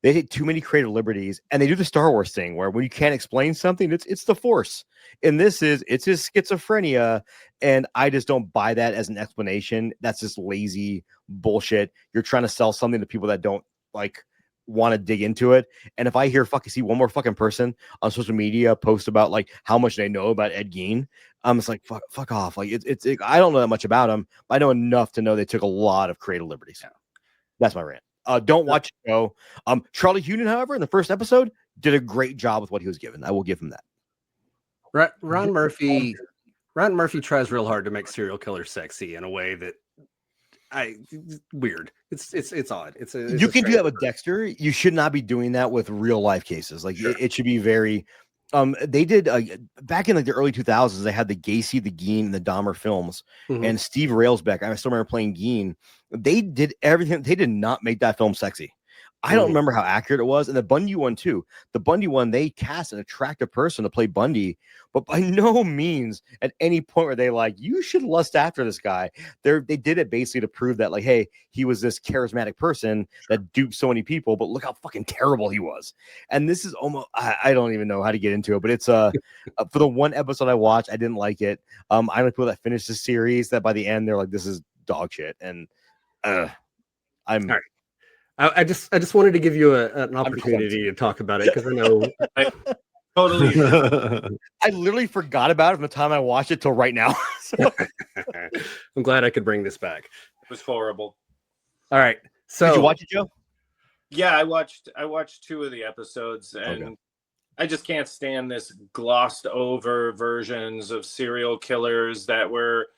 take too many creative liberties, and they do the Star Wars thing where when you can't explain something, it's the Force. And it's his schizophrenia, and I just don't buy that as an explanation. That's just lazy bullshit. You're trying to sell something to people that don't like want to dig into it. And if I see one more fucking person on social media post about like how much they know about Ed Gein, I'm just like fuck off. Like I don't know that much about him, but I know enough to know they took a lot of creative liberties. Yeah. That's my rant. Don't watch the show. Charlie Hunnam, however, in the first episode, did a great job with what he was given. I will give him that. Ron Murphy tries real hard to make serial killers sexy in a way that weird. It's odd. You can do that with Dexter. You should not be doing that with real life cases. Like sure. it should be very. They did back in like the early 2000s. They had the Gacy, the Gein, and the Dahmer films, and Steve Railsback. I still remember playing Gein. They did everything. They did not make that film sexy. I don't remember how accurate it was. And the Bundy one too. The Bundy one, they cast an attractive person to play Bundy, but by no means at any point were they like, you should lust after this guy. They did it basically to prove that, like, hey, he was this charismatic person that duped so many people, but look how fucking terrible he was. And this is almost, I don't even know how to get into it, but it's for the one episode I watched, I didn't like it. I know people that finished the series that by the end they're like, this is dog shit. And I'm all right. I just wanted to give you an opportunity to talk about it because I know Totally. I literally forgot about it from the time I watched it till right now. I'm glad I could bring this back. It was horrible. All right. So did you watch it, Joe? Yeah, I watched 2 of the episodes, and I just can't stand this glossed over versions of serial killers that were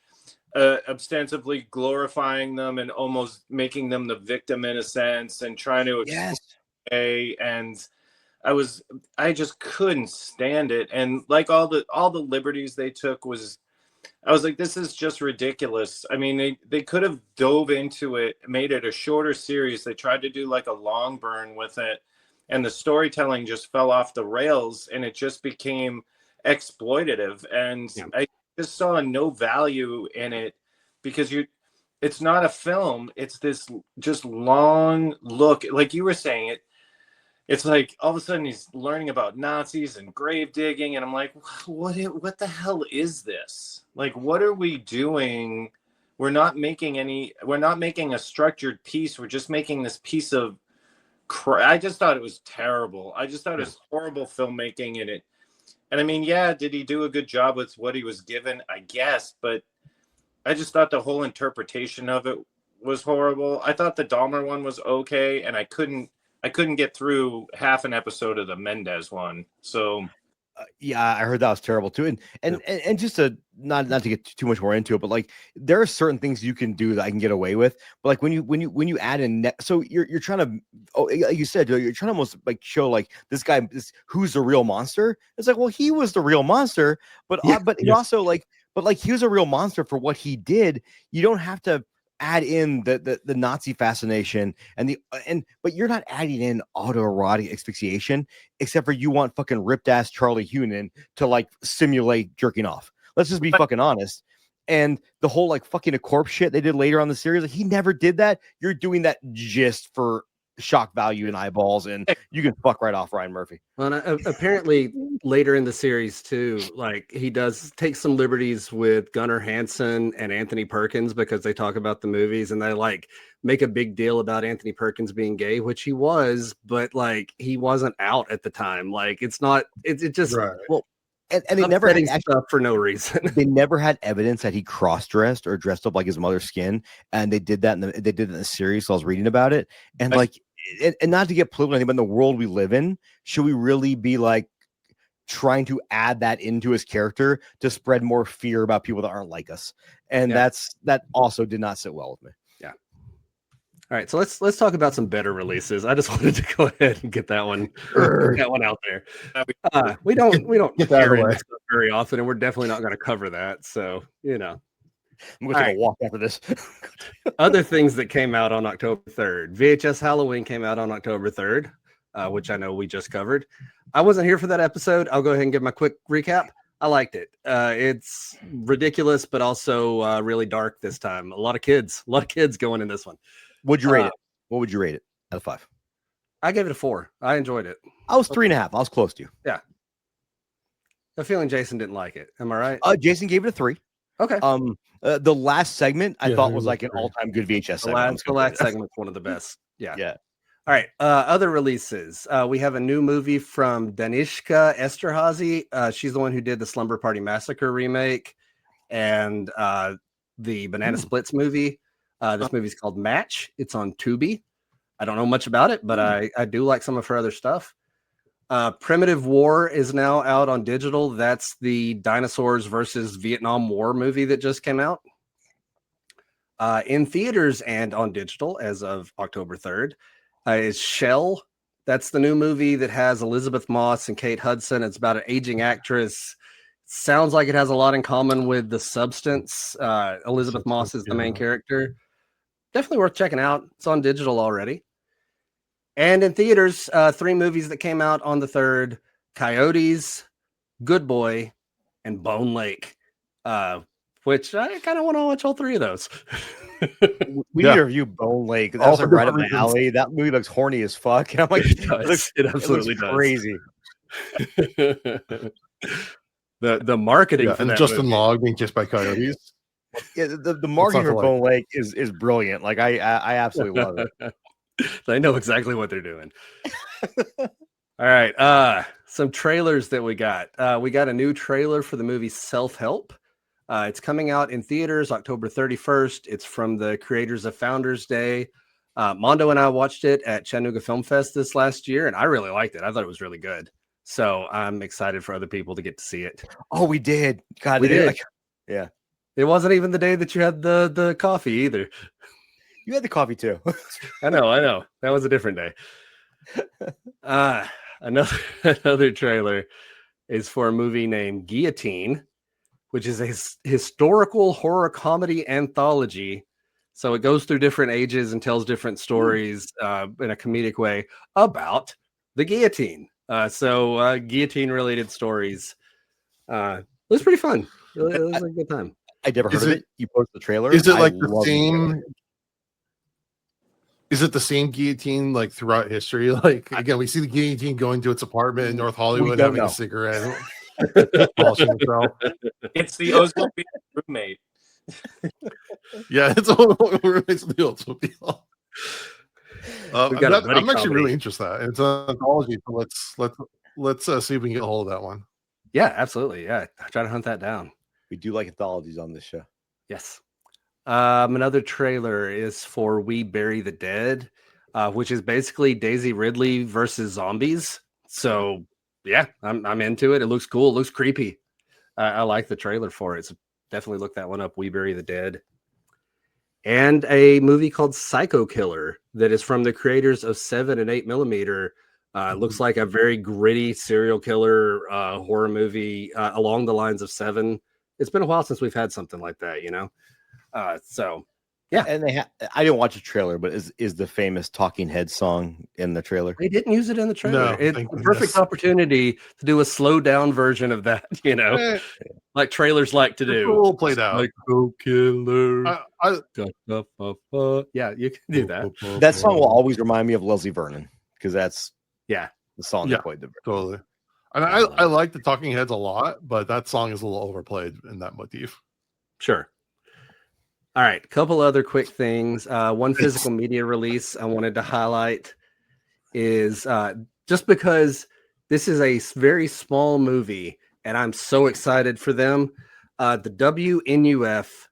ostensibly glorifying them and almost making them the victim in a sense and trying to and I just couldn't stand it. And like all the liberties they took I was like, this is just ridiculous. I mean, they could have dove into it, made it a shorter series. They tried to do like a long burn with it, and the storytelling just fell off the rails and it just became exploitative. And I just saw no value in it because it's not a film. It's this just long look. Like you were saying, it's like all of a sudden he's learning about Nazis and grave digging. And I'm like, what the hell is this? Like, what are we doing? We're not making a structured piece. We're just making this piece of I just thought it was terrible. I just thought it was horrible filmmaking in it. And I mean, did he do a good job with what he was given? I guess, but I just thought the whole interpretation of it was horrible. I thought the Dahmer one was okay, and I couldn't get through half an episode of the Mendez one. So I heard that was terrible too. And just to not to get too much more into it, but like there are certain things you can do that I can get away with. But like when you add in so you're trying to, like you said, you're trying to almost like show like this guy who's the real monster. It's like, well, he was the real monster, but he also like he was a real monster for what he did. You don't have to add in the Nazi fascination but you're not adding in autoerotic asphyxiation except for you want fucking ripped ass Charlie Hunnam to like simulate jerking off. Let's just be fucking honest. And the whole like fucking a corpse shit they did later on the series, like he never did that. You're doing that just for shock value and eyeballs, and you can fuck right off Ryan Murphy. Well, apparently later in the series too, like he does take some liberties with Gunnar Hansen and Anthony Perkins because they talk about the movies and they like make a big deal about Anthony Perkins being gay, which he was, but like he wasn't out at the time. Like it's just well. And they never had stuff for no reason. They never had evidence that he cross-dressed or dressed up like his mother's skin, and they did that. They did it in the series. So I was reading about it, and and not to get political, but in the world we live in, should we really be like trying to add that into his character to spread more fear about people that aren't like us? And that also did not sit well with me. Yeah. All right, so let's talk about some better releases. I just wanted to go ahead and get that one out there. We don't get that away very often, and we're definitely not going to cover that. So I'm going to take a walk after this. Other things that came out on October 3rd. VHS Halloween came out on October 3rd, which I know we just covered. I wasn't here for that episode. I'll go ahead and give my quick recap. I liked it. It's ridiculous, but also really dark this time. A lot of kids going in this one. Would you rate it? What would you rate it out of 5? I gave it a 4. I enjoyed it. I was 3.5. I was close to you. Yeah. I'm feeling Jason didn't like it. Am I right? Jason gave it a 3. Okay. The last segment I thought was like an all-time good VHS segment. The last segment's one of the best. Yeah. Yeah. All right. Other releases. We have a new movie from Danishka Esterhazy. She's the one who did the Slumber Party Massacre remake and the Banana Splits movie. This movie's called Match. It's on Tubi. I don't know much about it, but I do like some of her other stuff. Primitive War is now out on digital. That's the dinosaurs versus Vietnam War movie that just came out. In theaters and on digital as of October 3rd is Shell. That's the new movie that has Elizabeth Moss and Kate Hudson. It's about an aging actress. Sounds like it has a lot in common with The Substance. Elizabeth Moss is the main character. Definitely worth checking out. It's on digital already. And in theaters, 3 movies that came out on the 3rd: Coyotes, Good Boy, and Bone Lake. Which I kind of want to watch all 3 of those. We Yeah. need to review Bone Lake. That All was for like right up different my reasons. alley. That movie looks horny as fuck. And I'm like, It does. It absolutely does. crazy. The marketing Yeah, for and that Justin movie. Long being chased by coyotes. Yeah, the marketing not for to Bone Lake is brilliant. Like I absolutely love it. They know exactly what they're doing. All right. Some trailers that we got. We got a new trailer for the movie Self-Help. It's coming out in theaters October 31st. It's from the creators of Founders Day. Mondo and I watched it at Chattanooga Film Fest this last year, and I really liked it. I thought it was really good. So I'm excited for other people to get to see it. Oh, we did. God, We did. Yeah. It wasn't even the day that you had the coffee either. You had the coffee too. I know. That was a different day. Another trailer is for a movie named Guillotine, which is a historical horror comedy anthology. So it goes through different ages and tells different stories in a comedic way about the guillotine. So guillotine related stories. It was pretty fun. It was a good time. I never heard of it. You posted the trailer. Is it I like the love same? Is it the same guillotine like throughout history? Like again, we see the guillotine going to its apartment in North Hollywood, don't having know. a cigarette, polishing itself. It's the Oldsmobile roommate. Yeah, it's all roommates of the Oldsmobile. We got a buddy I'm actually comedy. really interested in that. It's an anthology, so let's see if we can get a hold of that one. Yeah, absolutely. Yeah, try to hunt that down. We do like anthologies on this show. Yes. Another trailer is for We Bury the Dead, which is basically Daisy Ridley versus zombies. So yeah, I'm into it. It looks cool. It looks creepy. I like the trailer for it. So definitely look that one up. We Bury the Dead. And a movie called Psycho Killer that is from the creators of 7 and 8 millimeter. Looks like a very gritty serial killer horror movie along the lines of 7. It's been a while since we've had something like that, you know? So yeah. And I didn't watch the trailer, but is the famous Talking Heads song in the trailer? They didn't use it in the trailer. No, It's thank a perfect goodness. opportunity to do a slow down version of that, you know, Eh, like trailers like to it's a do. little played out. Psycho Killer. I, Yeah, you can do that. That song will always remind me of Leslie Vernon because that's Yeah. the song Yeah. they played. Totally. And I like the Talking Heads a lot, but that song is a little overplayed in that motif. Sure. All right, a couple other quick things. One physical media release I wanted to highlight is just because this is a very small movie and I'm so excited for them. The WNUF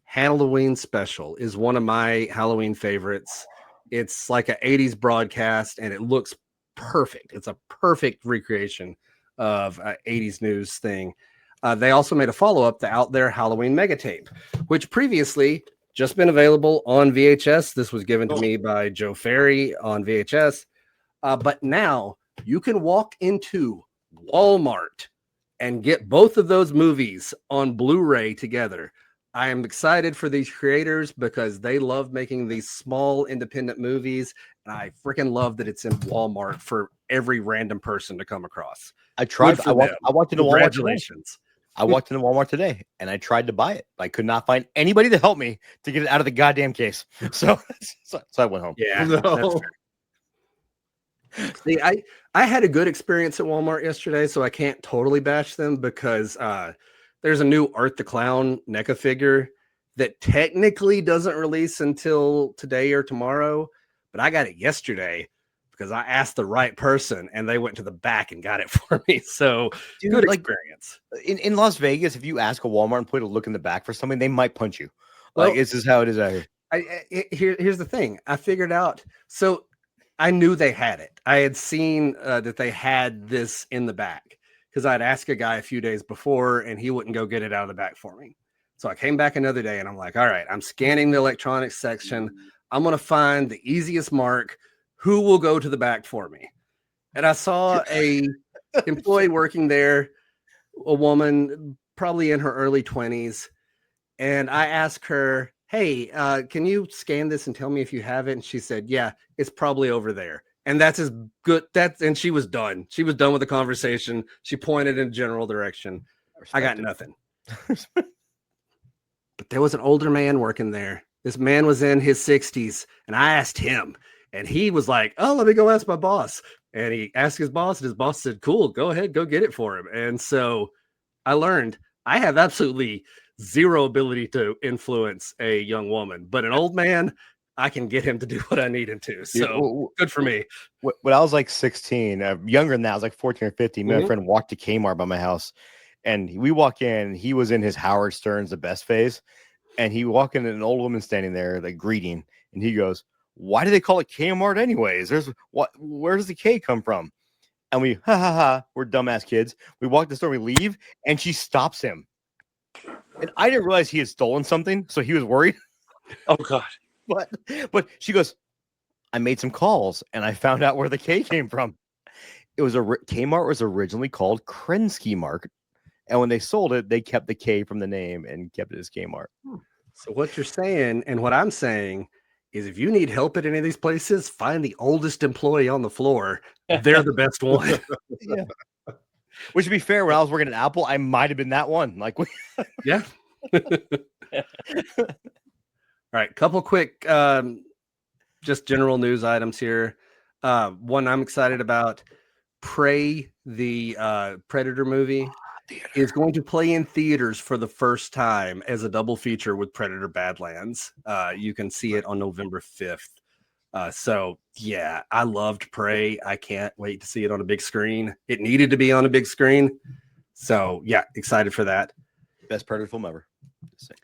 Halloween special is one of my Halloween favorites. It's like an 80s broadcast and it looks perfect. It's a perfect recreation of an 80s news thing. They also made a follow-up, the Out There Halloween Mega Tape, which previously just been available on VHS. This was given to me by Joe Ferry on VHS. But now you can walk into Walmart and get both of those movies on Blu-ray together. I am excited for these creators because they love making these small independent movies. And I freaking love that it's in Walmart for every random person to come across. I tried. Good for I walked into Walmart today. Congratulations. I walked into Walmart today and I tried to buy it. I could not find anybody to help me to get it out of the goddamn case. So I went home. Yeah. No. See, I had a good experience at Walmart yesterday, so I can't totally bash them because there's a new Art the Clown NECA figure that technically doesn't release until today or tomorrow, but I got it yesterday because I asked the right person and they went to the back and got it for me. So Dude, good like, experience. In Las Vegas, if you ask a Walmart employee to look in the back for something, they might punch you. Well, Like, this is how it is out here. Here's the thing. I figured out. So I knew they had it. I had seen that they had this in the back because I'd asked a guy a few days before and he wouldn't go get it out of the back for me. So I came back another day and I'm like, all right, I'm scanning the electronics section. I'm going to find the easiest mark. Who will go to the back for me? And I saw a employee working there, a woman probably in her early 20s. And I asked her, hey, can you scan this and tell me if you have it? And she said, yeah, it's probably over there. And that's as good. And she was done. She was done with the conversation. She pointed in a general direction. I got nothing. But there was an older man working there. This man was in his 60s, and I asked him, and he was like, "Oh, let me go ask my boss." And he asked his boss, and his boss said, "Cool, go ahead, go get it for him." And so I learned I have absolutely zero ability to influence a young woman, but an old man, I can get him to do what I need him to. So good for me. When I was like 16, younger than that, I was like 14 or 15. Me and my friend walked to Kmart by my house, and we walk in. He was in his Howard Stern's The Best phase, and he walked in, and an old woman standing there, like greeting, and he goes, "Why do they call it Kmart anyways? Where does the K come from?" And we, we're dumbass kids. We walk the store, we leave, and she stops him. And I didn't realize he had stolen something, so he was worried. Oh God. But she goes, "I made some calls and I found out where the K came from." It was Kmart was originally called Krensky Market, and when they sold it, they kept the K from the name and kept it as Kmart. So what you're saying and what I'm saying is, if you need help at any of these places, find the oldest employee on the floor. They're the best one. Yeah. Which, to be fair, when I was working at Apple, I might have been that one. Like, yeah. All right, couple quick, just general news items here. One I'm excited about: Prey, the Predator movie, is going to play in theaters for the first time as a double feature with Predator Badlands. You can see it on November 5th. So yeah, I loved Prey. I can't wait to see it on a big screen. It needed to be on a big screen. So yeah, excited for that. best Predator film ever.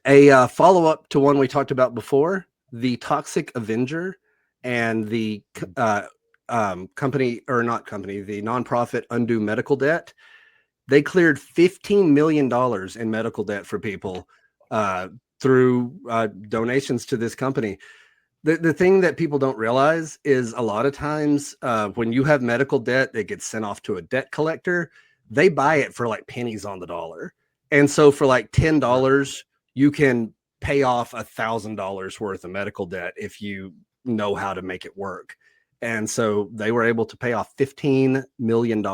A follow-up to one we talked about before, The Toxic Avenger, and the the nonprofit Undo Medical Debt. They cleared $15 million in medical debt for people through donations to this company. The thing that people don't realize is a lot of times when you have medical debt that gets sent off to a debt collector, they buy it for like pennies on the dollar. And so for like $10, you can pay off $1,000 worth of medical debt if you know how to make it work. And so they were able to pay off $15 million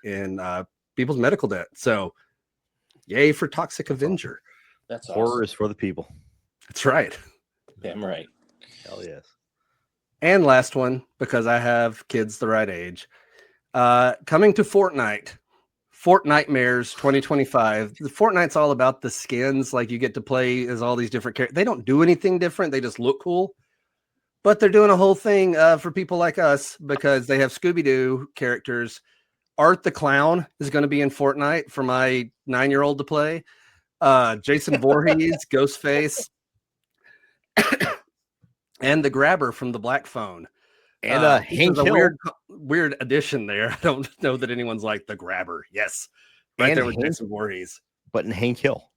in people's medical debt. So yay for Toxic Avenger. That's Horror awesome. is for the people. That's right. Damn right. Hell yes. And last one, because I have kids the right age, coming to Fortnite Nightmares 2025. The Fortnite's all about the skins. Like you get to play as all these different characters. They don't do anything different. They just look cool. But they're doing a whole thing for people like us because they have Scooby-Doo characters. Art the Clown is going to be in Fortnite for my 9-year-old to play. Jason Voorhees, Ghostface, and the Grabber from the Black Phone. And Hank a Hill. weird addition there. I don't know that anyone's like the Grabber. Yes, right And there with Hank- Jason Voorhees. But in Hank Hill.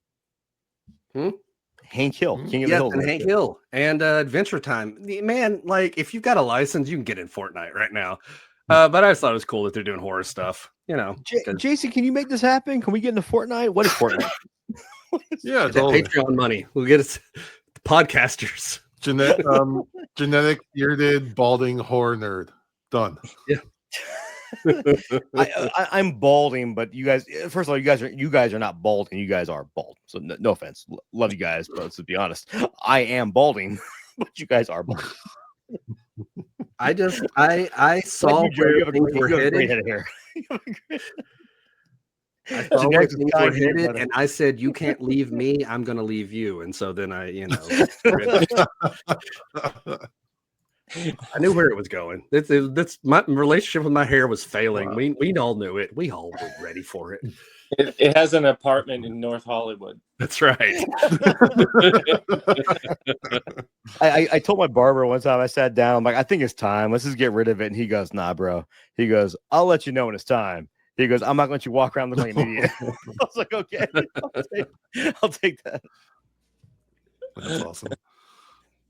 Hank Hill, King of the Yes, Hill. and Hank Hill and Adventure Time. Man, like if you've got a license, you can get in Fortnite right now. But I just thought it was cool that they're doing horror stuff. You know, Jason, can you make this happen? Can we get into Fortnite? What is Fortnite? Yeah, get that totally. Patreon money. We'll get it. The podcasters. Genetic bearded balding horror nerd. Done. Yeah. I'm balding, but you guys, first of all, you guys are not balding. You guys are bald. So no offense. Love you guys, but let's be honest. I am balding, but you guys are bald. I saw where things were headed. I saw where things were headed, and I said, "You can't leave me. I'm going to leave you." And so then I knew where it was going. That's my relationship with my hair was failing. Wow. We all knew it. We all were ready for it. It has an apartment in North Hollywood. That's right. I told my barber one time, I sat down, I'm like, I think it's time. Let's just get rid of it. And he goes, nah, bro. He goes, I'll let you know when it's time. He goes, I'm not going to let you walk around looking like an idiot. I was like, okay, I'll take that. That's awesome.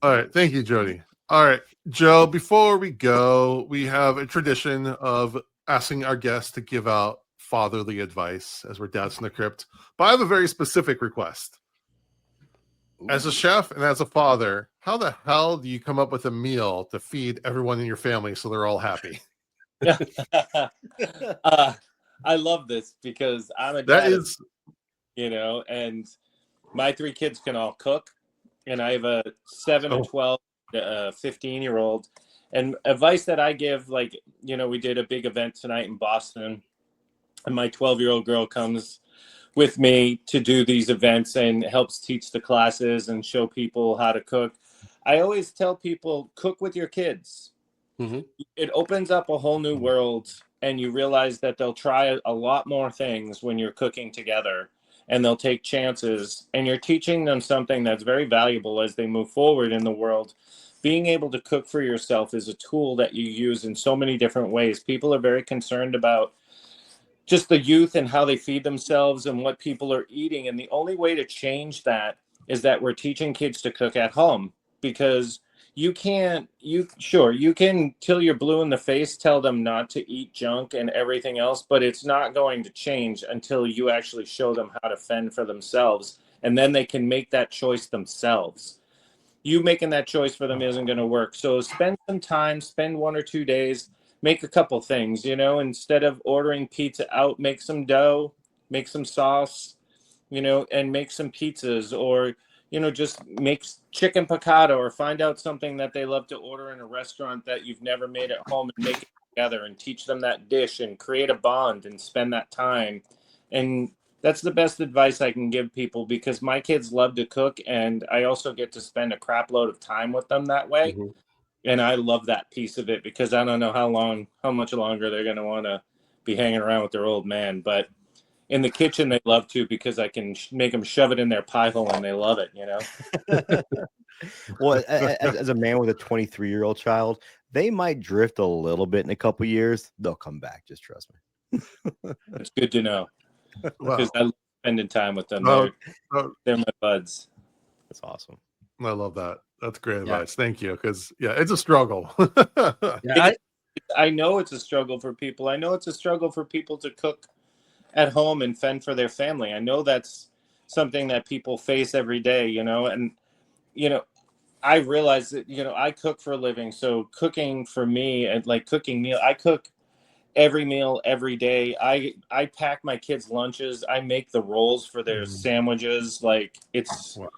All right. Thank you, Jody. All right, Joe, before we go, we have a tradition of asking our guests to give out fatherly advice as we're dads in the crypt. But I have a very specific request. As a chef and as a father, how the hell do you come up with a meal to feed everyone in your family so they're all happy? I love this because I'm a That dad, is, and my 3 kids can all cook, and I have a 7, a Oh. 12, a 15-year-old. And advice that I give, like, we did a big event tonight in Boston, and my 12-year-old girl comes with me to do these events and helps teach the classes and show people how to cook. I always tell people, cook with your kids. Mhm. It opens up a whole new world, and you realize that they'll try a lot more things when you're cooking together, and they'll take chances, and you're teaching them something that's very valuable as they move forward in the world. Being able to cook for yourself is a tool that you use in so many different ways. People are very concerned about just the youth and how they feed themselves and what people are eating. And the only way to change that is that we're teaching kids to cook at home, because you can till you're blue in the face tell them not to eat junk and everything else, but it's not going to change until you actually show them how to fend for themselves, and then they can make that choice themselves. You making that choice for them isn't going to work. So spend some time, spend 1 or 2 days, make a couple things, instead of ordering pizza out, make some dough, make some sauce, and make some pizzas, or, just make chicken piccata, or find out something that they love to order in a restaurant that you've never made at home, and make it together and teach them that dish and create a bond and spend that time. And that's the best advice I can give people, because my kids love to cook, and I also get to spend a crap load of time with them that way. Mhm. And I love that piece of it, because I don't know how much longer they're going to want to be hanging around with their old man. But in the kitchen, they love to, because I can make them shove it in their pie hole, and they love it, Well, as a man with a 23-year-old child, they might drift a little bit in a couple years. They'll come back. Just trust me. It's good to know, wow. because I love spending time with them. Oh, They're my buds. That's awesome. I love that. That's great Yeah. advice. Thank you. Because it's a struggle. Yeah, I know it's a struggle for people. I know it's a struggle for people to cook at home and fend for their family. I know that's something that people face every day, and, I realize that, I cook for a living. So cooking for me, and like cooking meal, I cook every meal every day. I pack my kids' lunches. I make the rolls for their sandwiches. Like Wow.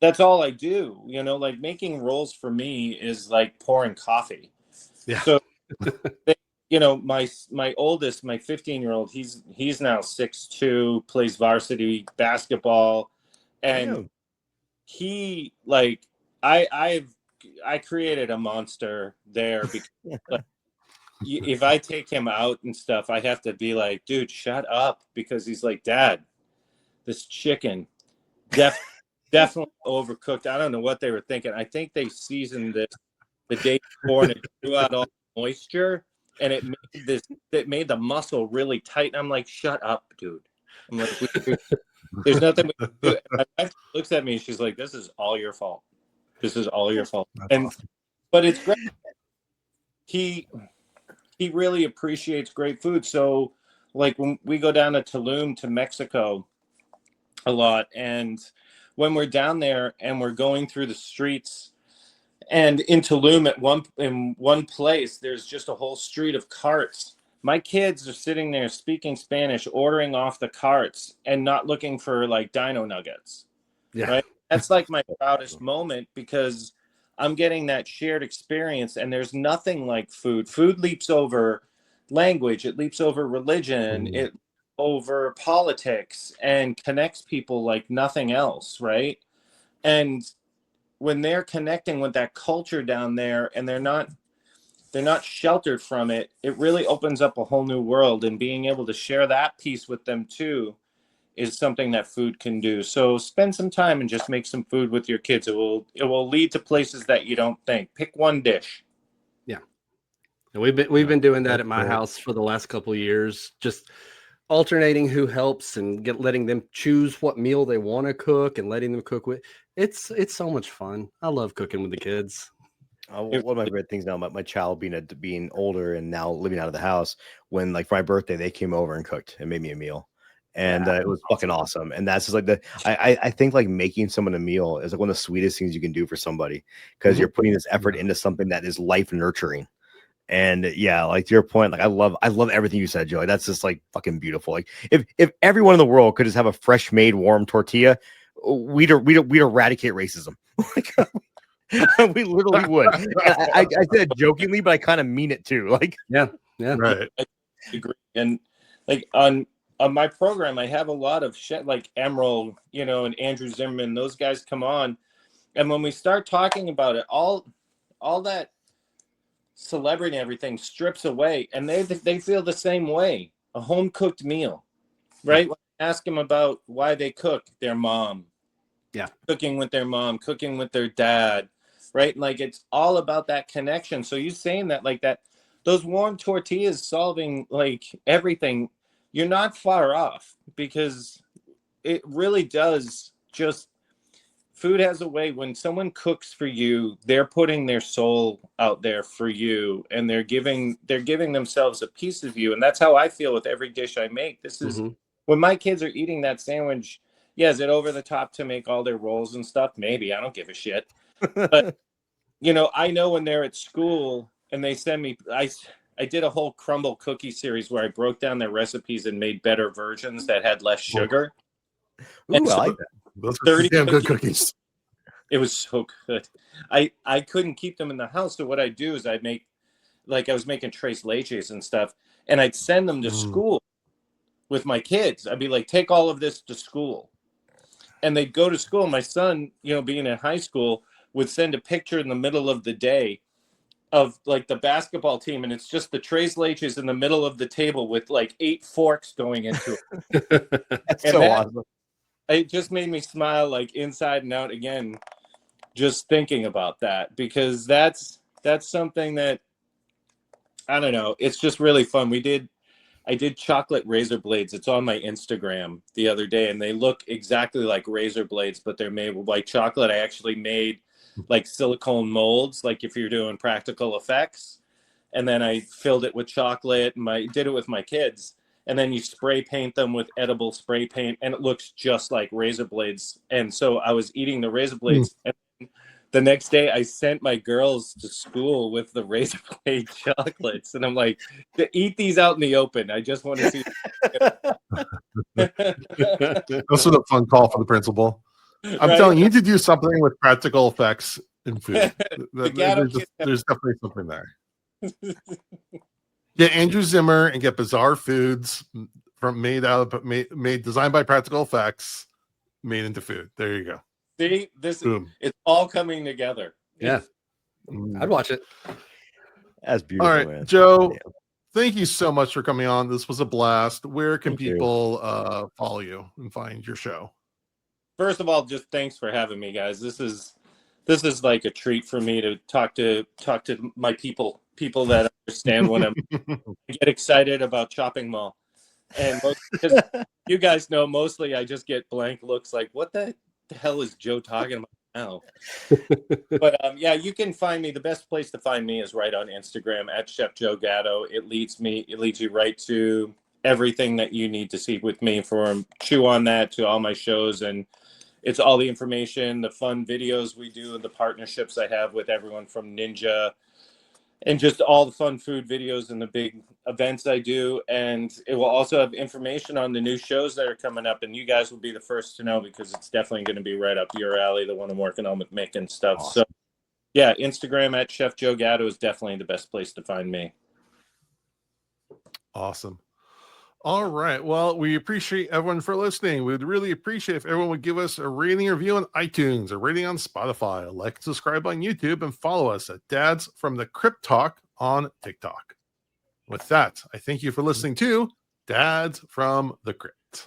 that's all I do, like making rolls for me is like pouring coffee. Yeah. So, my oldest, my 15-year-old, he's now 6'2", plays varsity basketball. And Damn. he, like, I created a monster there, because like, if I take him out and stuff, I have to be like, dude, shut up, because he's like, Dad, this chicken definitely overcooked. I don't know what they were thinking. I think they seasoned it the day before, and it drew out all the moisture, and it made the muscle really tight. And I'm like, shut up, dude. I'm like, there's nothing we can do. And my wife looks at me, and she's like, this is all your fault. This is all your fault. That's awesome. But it's great. He really appreciates great food. So, like, when we go down to Tulum, to Mexico a lot, and when we're down there and we're going through the streets, and in Tulum, in one place, there's just a whole street of carts. My kids are sitting there speaking Spanish, ordering off the carts, and not looking for like dino nuggets. yeah. Right? That's like my proudest moment, because I'm getting that shared experience, and there's nothing like food. Food leaps over language, it leaps over religion, it over politics, and connects people like nothing else, right? And when they're connecting with that culture down there, and they're not sheltered from it, it really opens up a whole new world. And being able to share that piece with them too is something that food can do. So spend some time and just make some food with your kids. It will lead to places that you don't think. Pick one dish. Yeah. And we've been doing that at my house for the last couple of years, just alternating who helps and letting them choose what meal they want to cook and letting them cook with. It's so much fun. I love cooking with the kids. One of my favorite things now, my child being older and now living out of the house, when like for my birthday, they came over and cooked and made me a meal. And it was fucking awesome. And that's just like I think like making someone a meal is like one of the sweetest things you can do for somebody, because you're putting this effort into something that is life nurturing. And yeah, like to your point, like I love everything you said, Joey. That's just like fucking beautiful. Like if everyone in the world could just have a fresh made warm tortilla, we'd eradicate racism. Like we literally would. And I said it jokingly, but I kind of mean it too. Like yeah, right. I agree. And like on my program, I have a lot of shit like Emerald, and Andrew Zimmerman. Those guys come on, and when we start talking about it, all that celebrity and everything strips away, and they feel the same way. A home cooked meal, right? When I ask them about why they cook, their mom, cooking with their mom, cooking with their dad, right? Like it's all about that connection. So you saying that like that, those warm tortillas solving like everything. You're not far off, because it really does just, food has a way, when someone cooks for you, they're putting their soul out there for you, and they're giving themselves a piece of you. And that's how I feel with every dish I make. This is when my kids are eating that sandwich. Yeah, is it over the top to make all their rolls and stuff? Maybe. I don't give a shit. But, I know when they're at school and they send me, I did a whole crumble cookie series where I broke down their recipes and made better versions that had less sugar. Ooh, I like that. Those are damn good cookies. It was so good. I couldn't keep them in the house. So what I do is I'd make, like I was making tres leches and stuff, and I'd send them to school with my kids. I'd be like, take all of this to school. And they'd go to school. My son, being in high school, would send a picture in the middle of the day of like the basketball team, and it's just the tres leches in the middle of the table with like 8 forks going into it. That's so awesome. It just made me smile like inside and out again, just thinking about that, because that's something that, I don't know, it's just really fun. I did chocolate razor blades. It's on my Instagram the other day, and they look exactly like razor blades, but they're made with white chocolate. I actually made like silicone molds, like if you're doing practical effects. And then I filled it with chocolate, and did it with my kids. And then you spray paint them with edible spray paint, and it looks just like razor blades. And so I was eating the razor blades. And the next day I sent my girls to school with the razor blade chocolates. And I'm like, to eat these out in the open. I just want to see. This was a fun call for the principal. I'm telling you, you need to do something with practical effects in food. There's definitely something there. Get Andrew Zimmer and get bizarre foods made designed by practical effects, made into food. There you go. See, it's all coming together. Yeah, I'd watch it. That's beautiful. All right, man. Joe, thank you so much for coming on. This was a blast. Where can people follow you and find your show? First of all, just thanks for having me, guys. This is like a treat for me to talk to my people that understand when I get excited about Chopping Mall. And because you guys know, mostly I just get blank looks like, what the hell is Joe talking about now? But yeah, you can find me. The best place to find me is right on Instagram at Chef Joe Gatto. It leads you right to everything that you need to see with me, from Chew on That to all my shows. And it's all the information, the fun videos we do, and the partnerships I have with everyone from Ninja, and just all the fun food videos and the big events I do. And it will also have information on the new shows that are coming up, and you guys will be the first to know, because it's definitely going to be right up your alley, the one I'm working on with Mick and stuff. Awesome. So yeah, Instagram at Chef Joe Gatto is definitely the best place to find me. Awesome. All right. Well, we appreciate everyone for listening. We'd really appreciate if everyone would give us a rating or review on iTunes, a rating on Spotify, like and subscribe on YouTube, and follow us at Dads from the Crypt Talk on TikTok. With that, I thank you for listening to Dads from the Crypt.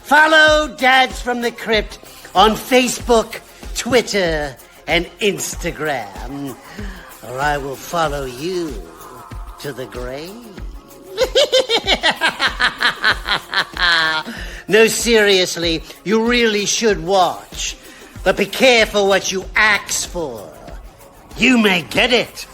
Follow Dads from the Crypt on Facebook, Twitter, and Instagram, or I will follow you to the grave. No, seriously, you really should watch. But be careful what you ask for. You may get it.